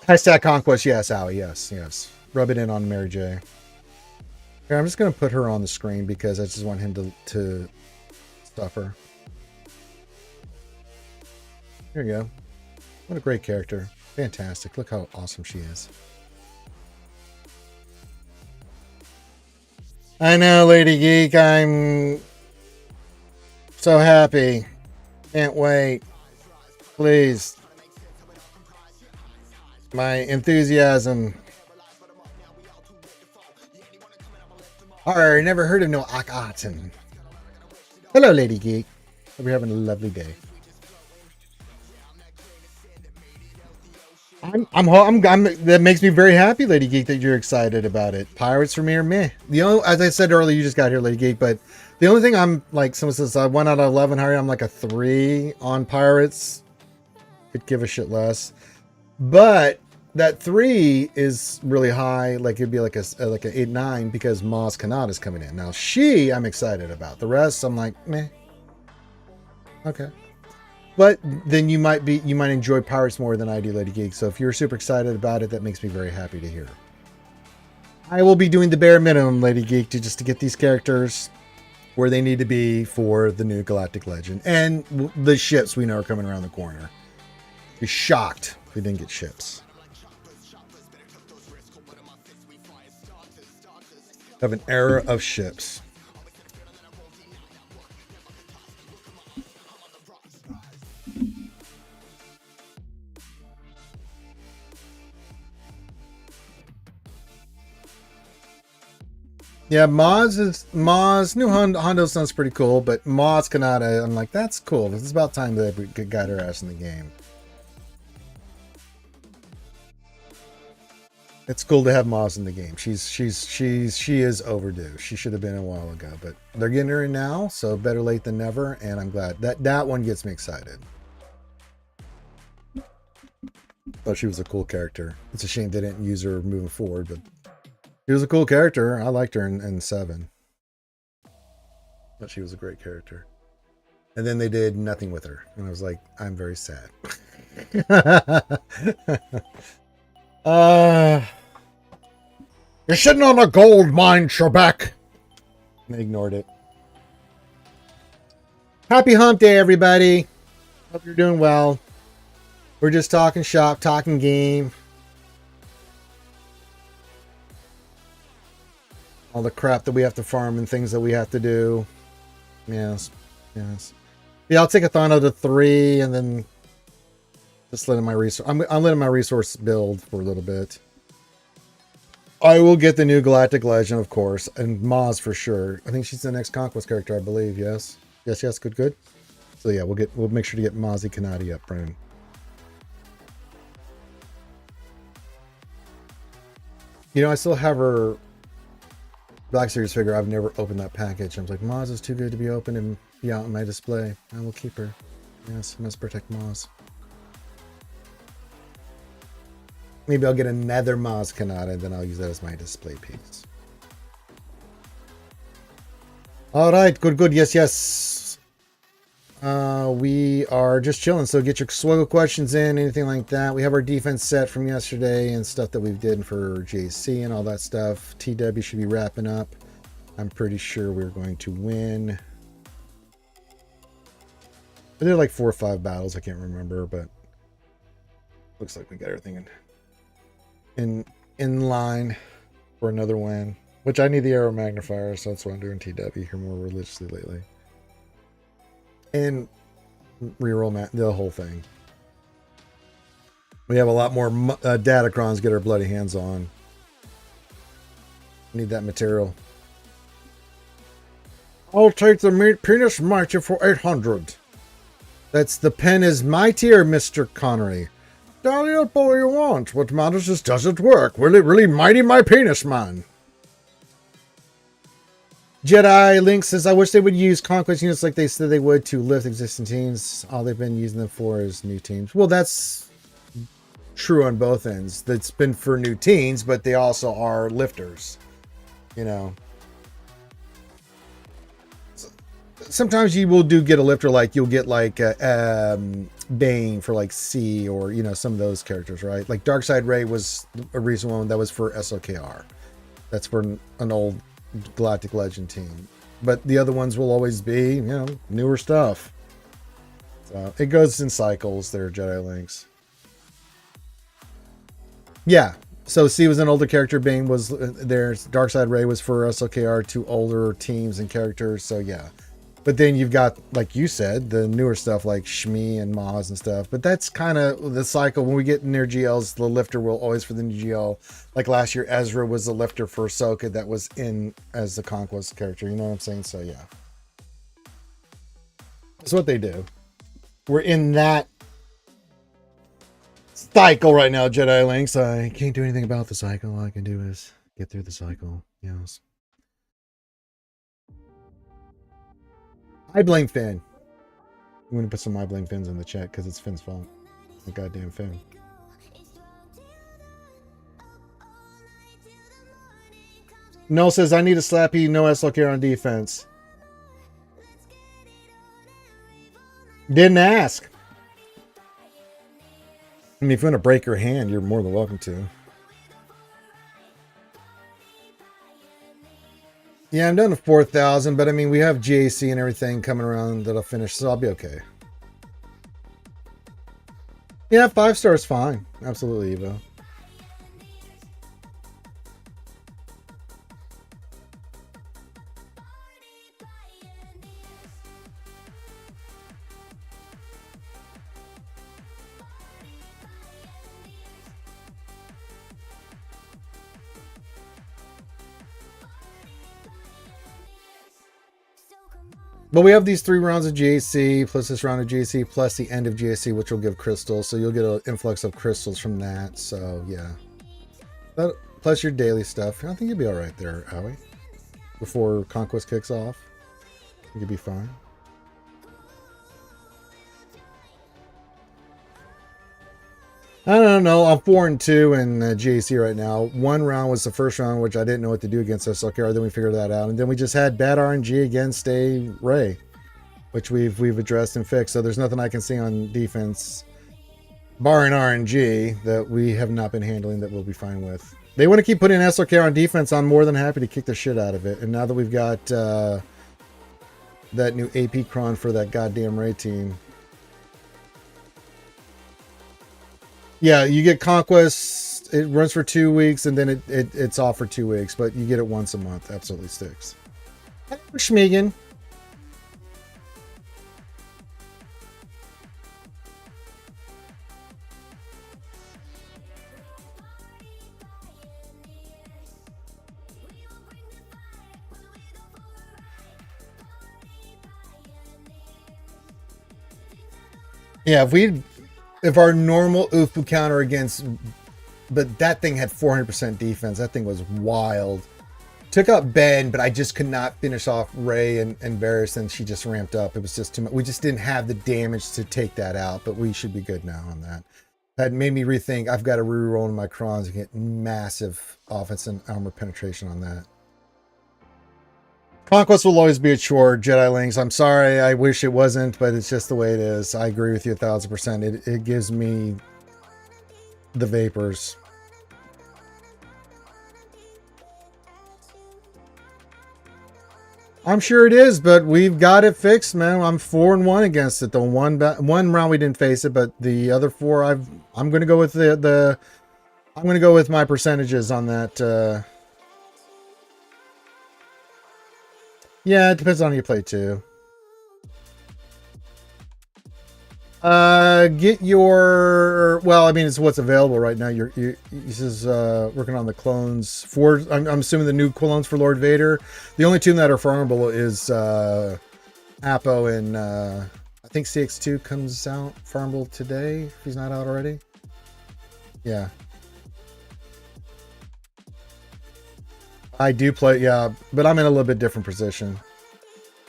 High stat conquest, yes, Howie, yes. Rub it in on Mary J. Here, I'm just going to put her on the screen because I just want him to stuff her. Here you go. What a great character. Fantastic. Look how awesome she is. I know, Lady Geek. I'm so happy. Can't wait. Please. My enthusiasm. Alright, never heard of no Akhenaten. Hello, Lady Geek. Hope you're having a lovely day. That makes me very happy, Lady Geek, that you're excited about it. Pirates for me are meh. As I said earlier, you just got here, Lady Geek, but the only thing I'm like, someone says I 1 out of 11, Harry, I'm like a 3 on Pirates. Could give a shit less. But that 3 is really high. Like it'd be like a 8-9 because Maz Kanata is coming in. Now I'm excited about. The rest I'm like, meh. Okay. But then you might enjoy Pirates more than I do, Lady Geek. So if you're super excited about it, that makes me very happy to hear. I will be doing the bare minimum, Lady Geek, just to get these characters where they need to be for the new Galactic Legend. And the ships we know are coming around the corner. Be shocked if we didn't get ships. Of an era of ships. Yeah, Maz new Hondo sounds pretty cool, but Maz Kanata, I'm like, that's cool. It's about time that we got her ass in the game. It's cool to have Maz in the game. She is overdue. She should have been a while ago, but they're getting her in now, so better late than never. And I'm glad that one gets me excited. Thought she was a cool character. It's a shame they didn't use her moving forward, but she was a cool character. I liked her in 7. Thought she was a great character. And then they did nothing with her, and I was like, I'm very sad. You're sitting on a gold mine, Trebek. They ignored it. Happy hump day, everybody. Hope you're doing well. We're just talking shop, talking game. All the crap that we have to farm and things that we have to do. Yes. Yeah, I'll take a Thano to 3 and then just letting my resource. I'm letting my resource build for a little bit. I will get the new Galactic Legend, of course, and Maz for sure. I think she's the next Conquest character, I believe. Yes. Good. So yeah, we'll make sure to get Mazi Kanati up, Brian. You know, I still have her Black Series figure. I've never opened that package. I was like, Maz is too good to be opened and be out on my display. I will keep her. Yes, I must protect Maz. Maybe I'll get another Maz Kanata and then I'll use that as my display piece. All right, good. Yes. We are just chilling, so get your SWGOH questions in, anything like that. We have our defense set from yesterday and stuff that we've did for JC and all that stuff. TW should be wrapping up. I'm pretty sure we're going to win. I did like 4 or 5 battles. I can't remember, but looks like we got everything in line for another win. Which I need the arrow magnifier, so that's what I'm doing TW here more religiously lately. And reroll the whole thing. We have a lot more Datacrons to get our bloody hands on. Need that material. I'll take the meat penis mighty for 800. That's the pen is mightier, Mr. Connery. Dahlia, boy, you want. What matters is does it work? Will it really mighty my penis, man? Jedi Link says, I wish they would use conquest units like they said they would to lift existing teams. All they've been using them for is new teams. Well, that's true on both ends. That's been for new teams, but they also are lifters. You know. Sometimes you will get a lifter, like you'll get like Bane for like C, or you know, some of those characters, right? Like Darkseid Ray was a recent one that was for SWGOH. That's for an old Galactic Legend team, but the other ones will always be, you know, newer stuff. So it goes in cycles there, Jedi Links. Yeah, so C was an older character, Bane was there's Darkseid Ray was for SLKR, to older teams and characters, so yeah. But then you've got, like you said, the newer stuff like Shmi and Maz and stuff. But that's kind of the cycle. When we get near GLs, the lifter will always for the new GL. Like last year, Ezra was the lifter for Ahsoka that was in as the Conquest character. You know what I'm saying? So, yeah. That's what they do. We're in that cycle right now, Jedi Links. I can't do anything about the cycle. All I can do is get through the cycle. Yes. I blame Finn. I'm going to put some I blame Finns in the chat because it's Finn's fault. The goddamn Finn. Noel says, I need a slappy, no SLK on defense. Didn't ask. I mean, if you want to break your hand, you're more than welcome to. Yeah, I'm down to 4,000, but I mean, we have GAC and everything coming around that'll finish, so I'll be okay. Yeah, 5 stars fine. Absolutely, Evo. But we have these 3 rounds of GAC, plus this round of GAC, plus the end of GAC, which will give crystals. So you'll get an influx of crystals from that. So, yeah. But, plus your daily stuff. I think you'll be alright there, Howie. Before Conquest kicks off. You'll be fine. I don't know. I'm 4-2 in GAC right now. 1 round was the first round, which I didn't know what to do against SLKR. Then we figured that out, and then we just had bad RNG against a Ray, which we've addressed and fixed. So there's nothing I can see on defense, barring RNG, that we have not been handling that we'll be fine with. They want to keep putting SLKR on defense. I'm more than happy to kick the shit out of it. And now that we've got that new AP cron for that goddamn Ray team. Yeah, you get Conquest. It runs for 2 weeks, and then it's off for 2 weeks, but you get it once a month. Absolutely sticks. Schmegan. Yeah, if our normal UFU counter against, but that thing had 400% defense. That thing was wild. Took out Ben, but I just could not finish off Ray and Varys, and she just ramped up. It was just too much. We just didn't have the damage to take that out, but we should be good now on that. That made me rethink. I've got to reroll in my crons and get massive offense and armor penetration on that. Conquest will always be a chore, Jedi Links. I'm sorry, I wish it wasn't, but it's just the way it is. I agree with you 1,000%. It gives me the vapors. I'm sure it is, but we've got it fixed, man. I'm 4-1 against it. The one round we didn't face it, but the other 4 I'm going to go with the I'm going to go with my percentages on that. Yeah, it depends on how you play too. Get your, well, I mean, it's what's available right now. This is working on the clones for, I'm assuming the new clones for Lord Vader. The only 2 that are farmable is Apo and I think CX2 comes out farmable today, if he's not out already. Yeah. I do play, yeah, but I'm in a little bit different position.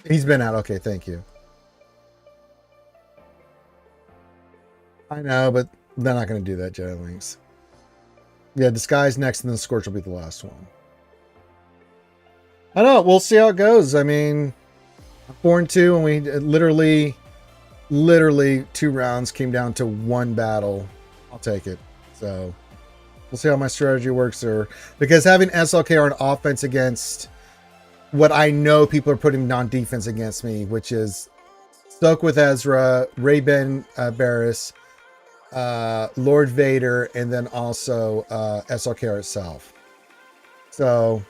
He's been out. Okay, thank you. I know, but they're not going to do that, Jedi Links. Yeah, Disguise next, and then Scorch will be the last one. I know. We'll see how it goes. I mean, 4-2, and we literally 2 rounds came down to 1 battle. I'll take it. So we'll see how my strategy works there. Because having SLK on offense against what I know people are putting on defense against me, which is Soak with Ezra, Ray-Ben Barris, Lord Vader, and then also SLK itself. So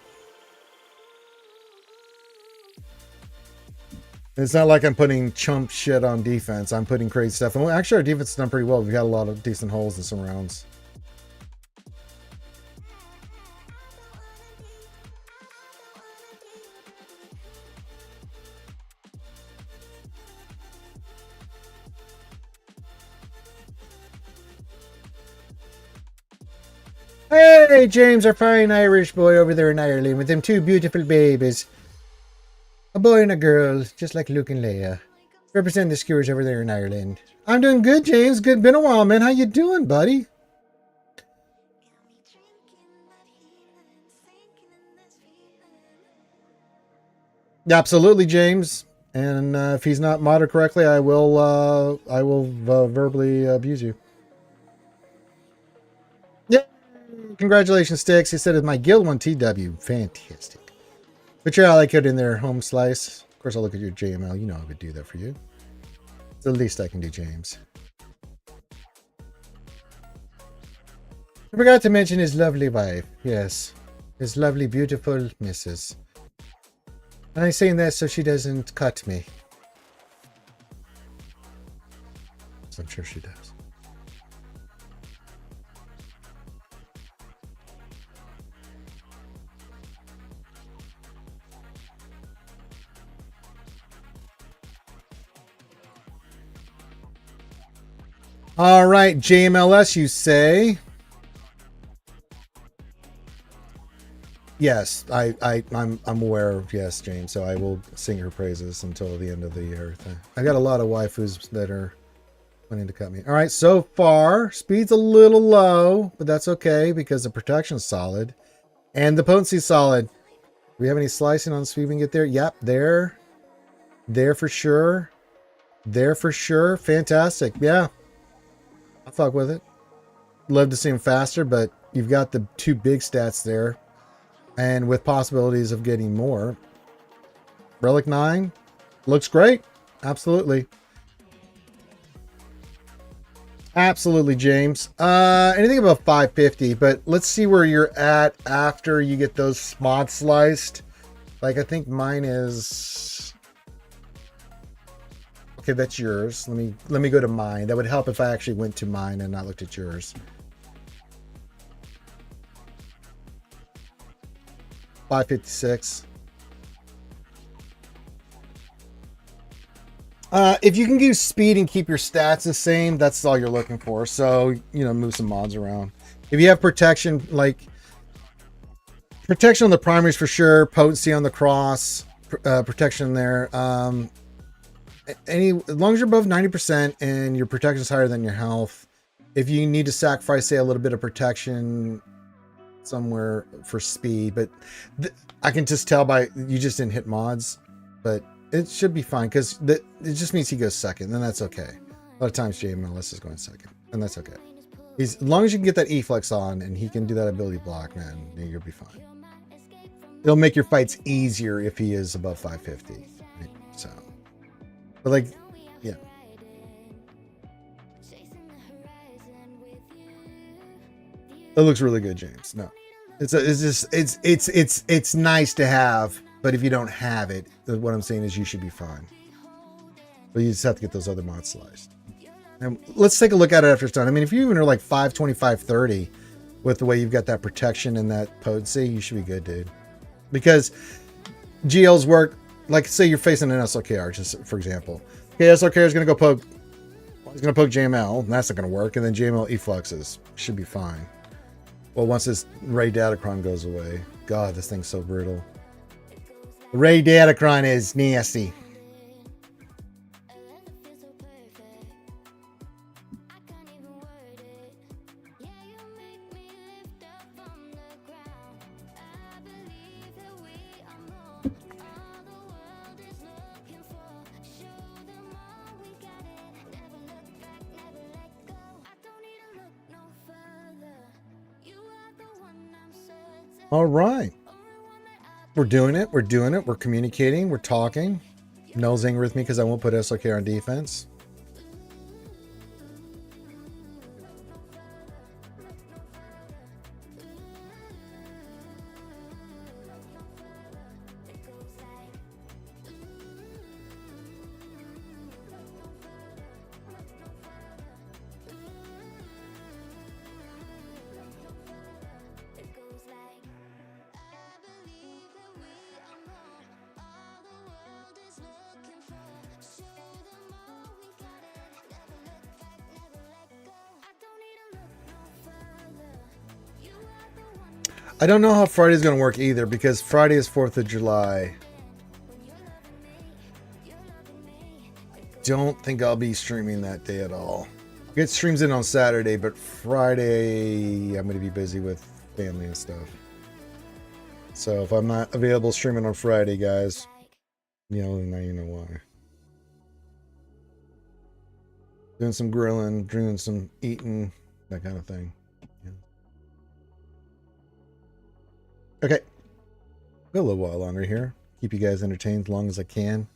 it's not like I'm putting chump shit on defense. I'm putting crazy stuff. And actually, our defense has done pretty well. We've got a lot of decent holes in some rounds. Hey, James, our fine Irish boy over there in Ireland with them 2 beautiful babies. A boy and a girl, just like Luke and Leia. Represent the skewers over there in Ireland. I'm doing good, James. Good. Been a while, man. How you doing, buddy? Absolutely, James. And if he's not modded correctly, I will verbally abuse you. Yeah. Congratulations, Sticks. He said it's my guild 1 TW. Fantastic. But yeah, I like it in there, home slice. Of course, I'll look at your JML. You know I would do that for you. It's the least I can do, James. I forgot to mention his lovely wife. Yes. His lovely, beautiful missus. And I'm saying that so she doesn't cut me. So I'm sure she does. All right, JMLS, you say? Yes, I'm aware of, yes, James. So I will sing her praises until the end of the year. I got a lot of waifus that are wanting to cut me. All right, so far speed's a little low, but that's okay because the protection's solid and the potency's solid. Do we have any slicing on speed we can get there? Yep, there for sure. There for sure. Fantastic. Yeah, I'll fuck with it. Love to see him faster, but you've got the 2 big stats there. And with possibilities of getting more. Relic 9 looks great. Absolutely. Absolutely, James. Anything above 550, but let's see where you're at after you get those mod sliced. Like, I think mine is... Okay, that's yours. Let me go to mine. That would help if I actually went to mine and not looked at yours. 556. If you can use speed and keep your stats the same, that's all you're looking for. So, move some mods around. If you have protection, like protection on the primaries for sure, potency on the cross, protection there. As long as you're above 90% and your protection is higher than your health, if you need to sacrifice, say, a little bit of protection somewhere for speed, but I can just tell by you just didn't hit mods, but it should be fine because it just means he goes second, then that's okay. A lot of times JMLS is going second, and that's okay. As long as you can get that E-flex on and he can do that ability block, man, you'll be fine. it'll make your fights easier if he is above 550. Right? So, but like, yeah. It looks really good, James. No, it's nice to have, but if you don't have it, what I'm saying is you should be fine. But you just have to get those other mods sliced. And let's take a look at it after it's done. I mean, if you even are like 525, 30 with the way you've got that protection and that potency, you should be good, dude. Because GLs work, like say you're facing an SLKR, just for example. Okay, SLKR is going to go poke, he's going to poke JML, and that's not going to work. And then JML effluxes, should be fine. Well, once this Ray Datacron goes away, God, this thing's so brutal. Ray Datacron is nasty. All right. We're doing it. We're doing it. We're communicating. We're talking. Noel's angry with me because I won't put SLK on defense. I don't know how Friday's going to work either because Friday is 4th of July. Don't think I'll be streaming that day at all. Get streams in on Saturday, but Friday I'm going to be busy with family and stuff. So if I'm not available streaming on Friday, guys, now you know why. Doing some grilling, doing some eating, that kind of thing. Yeah. Okay. Got a little while longer here. Keep you guys entertained as long as I can.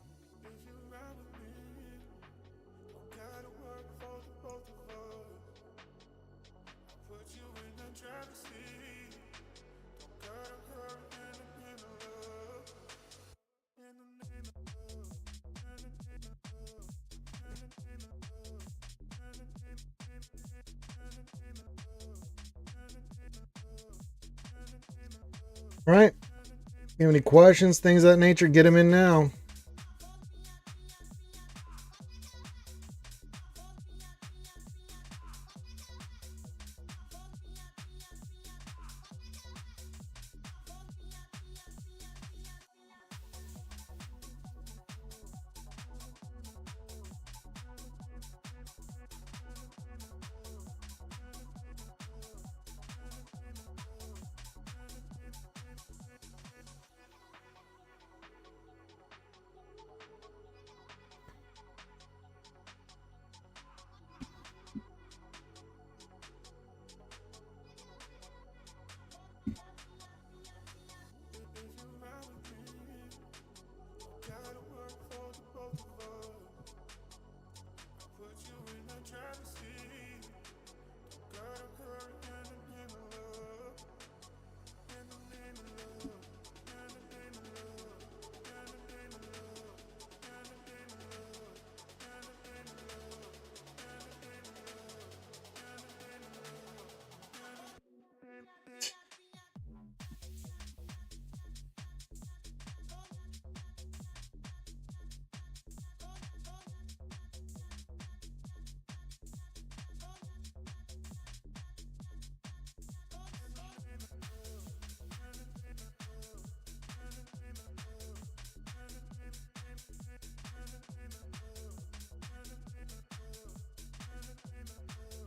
All right. You have any questions, things of that nature, get them in now.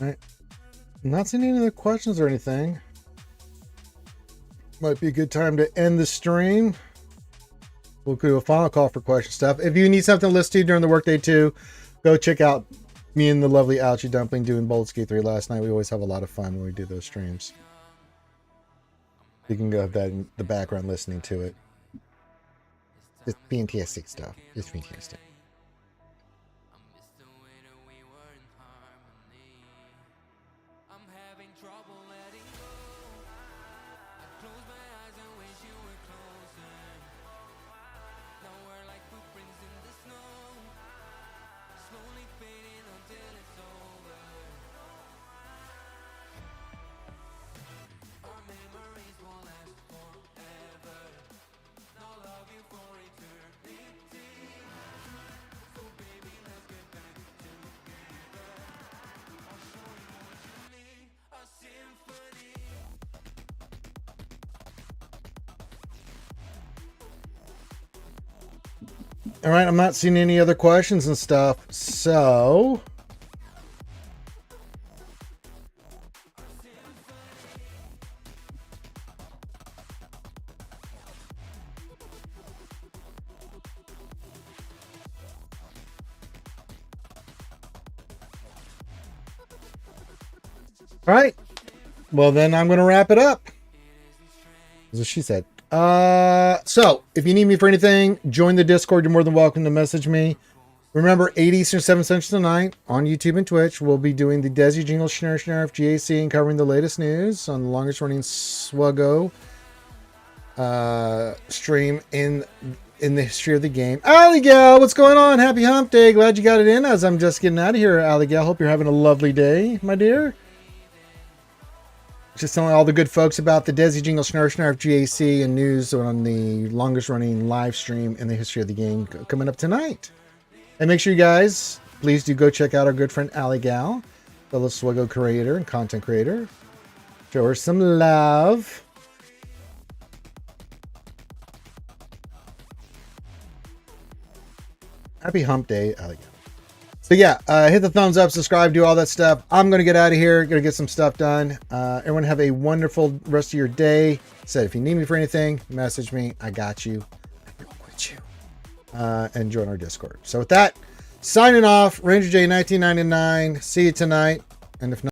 All right. Not seeing any other questions or anything. Might be a good time to end the stream. We'll do a final call for question stuff. If you need something listed during the workday too, go check out me and the lovely Ouchie Dumpling doing Bold Skate 3 last night. We always have a lot of fun when we do those streams. You can go have that in the background listening to it. It's fantastic stuff. It's fantastic. All right, I'm not seeing any other questions and stuff, so all right. Well, then I'm going to wrap it up. That's what she said. So if you need me for anything, join the Discord. You're more than welcome to message me. Remember, 8 Eastern, 7 Central tonight on YouTube and Twitch. We'll be doing the Desi Jingle Schnarf GAC and covering the latest news on the longest running SWGOH stream in the history of the game. Alley Gal, what's going on? Happy Hump Day. Glad you got it in as I'm just getting out of here, Alley Gal. Hope you're having a lovely day, my dear. Just telling all the good folks about the Desi Jingle Snarf GAC and news on the longest running live stream in the history of the game coming up tonight. And make sure you guys, please do go check out our good friend Alley Gal, fellow SWGOH creator and content creator. Show her some love. Happy Hump Day, Alley Gal. So yeah, hit the thumbs up, subscribe, do all that stuff. I'm going to get out of here. Going to get some stuff done. Everyone have a wonderful rest of your day. Said, if you need me for anything, message me. I got you. I will quit you. And join our Discord. So with that, signing off, Ranger J 1999. See you tonight. And if not,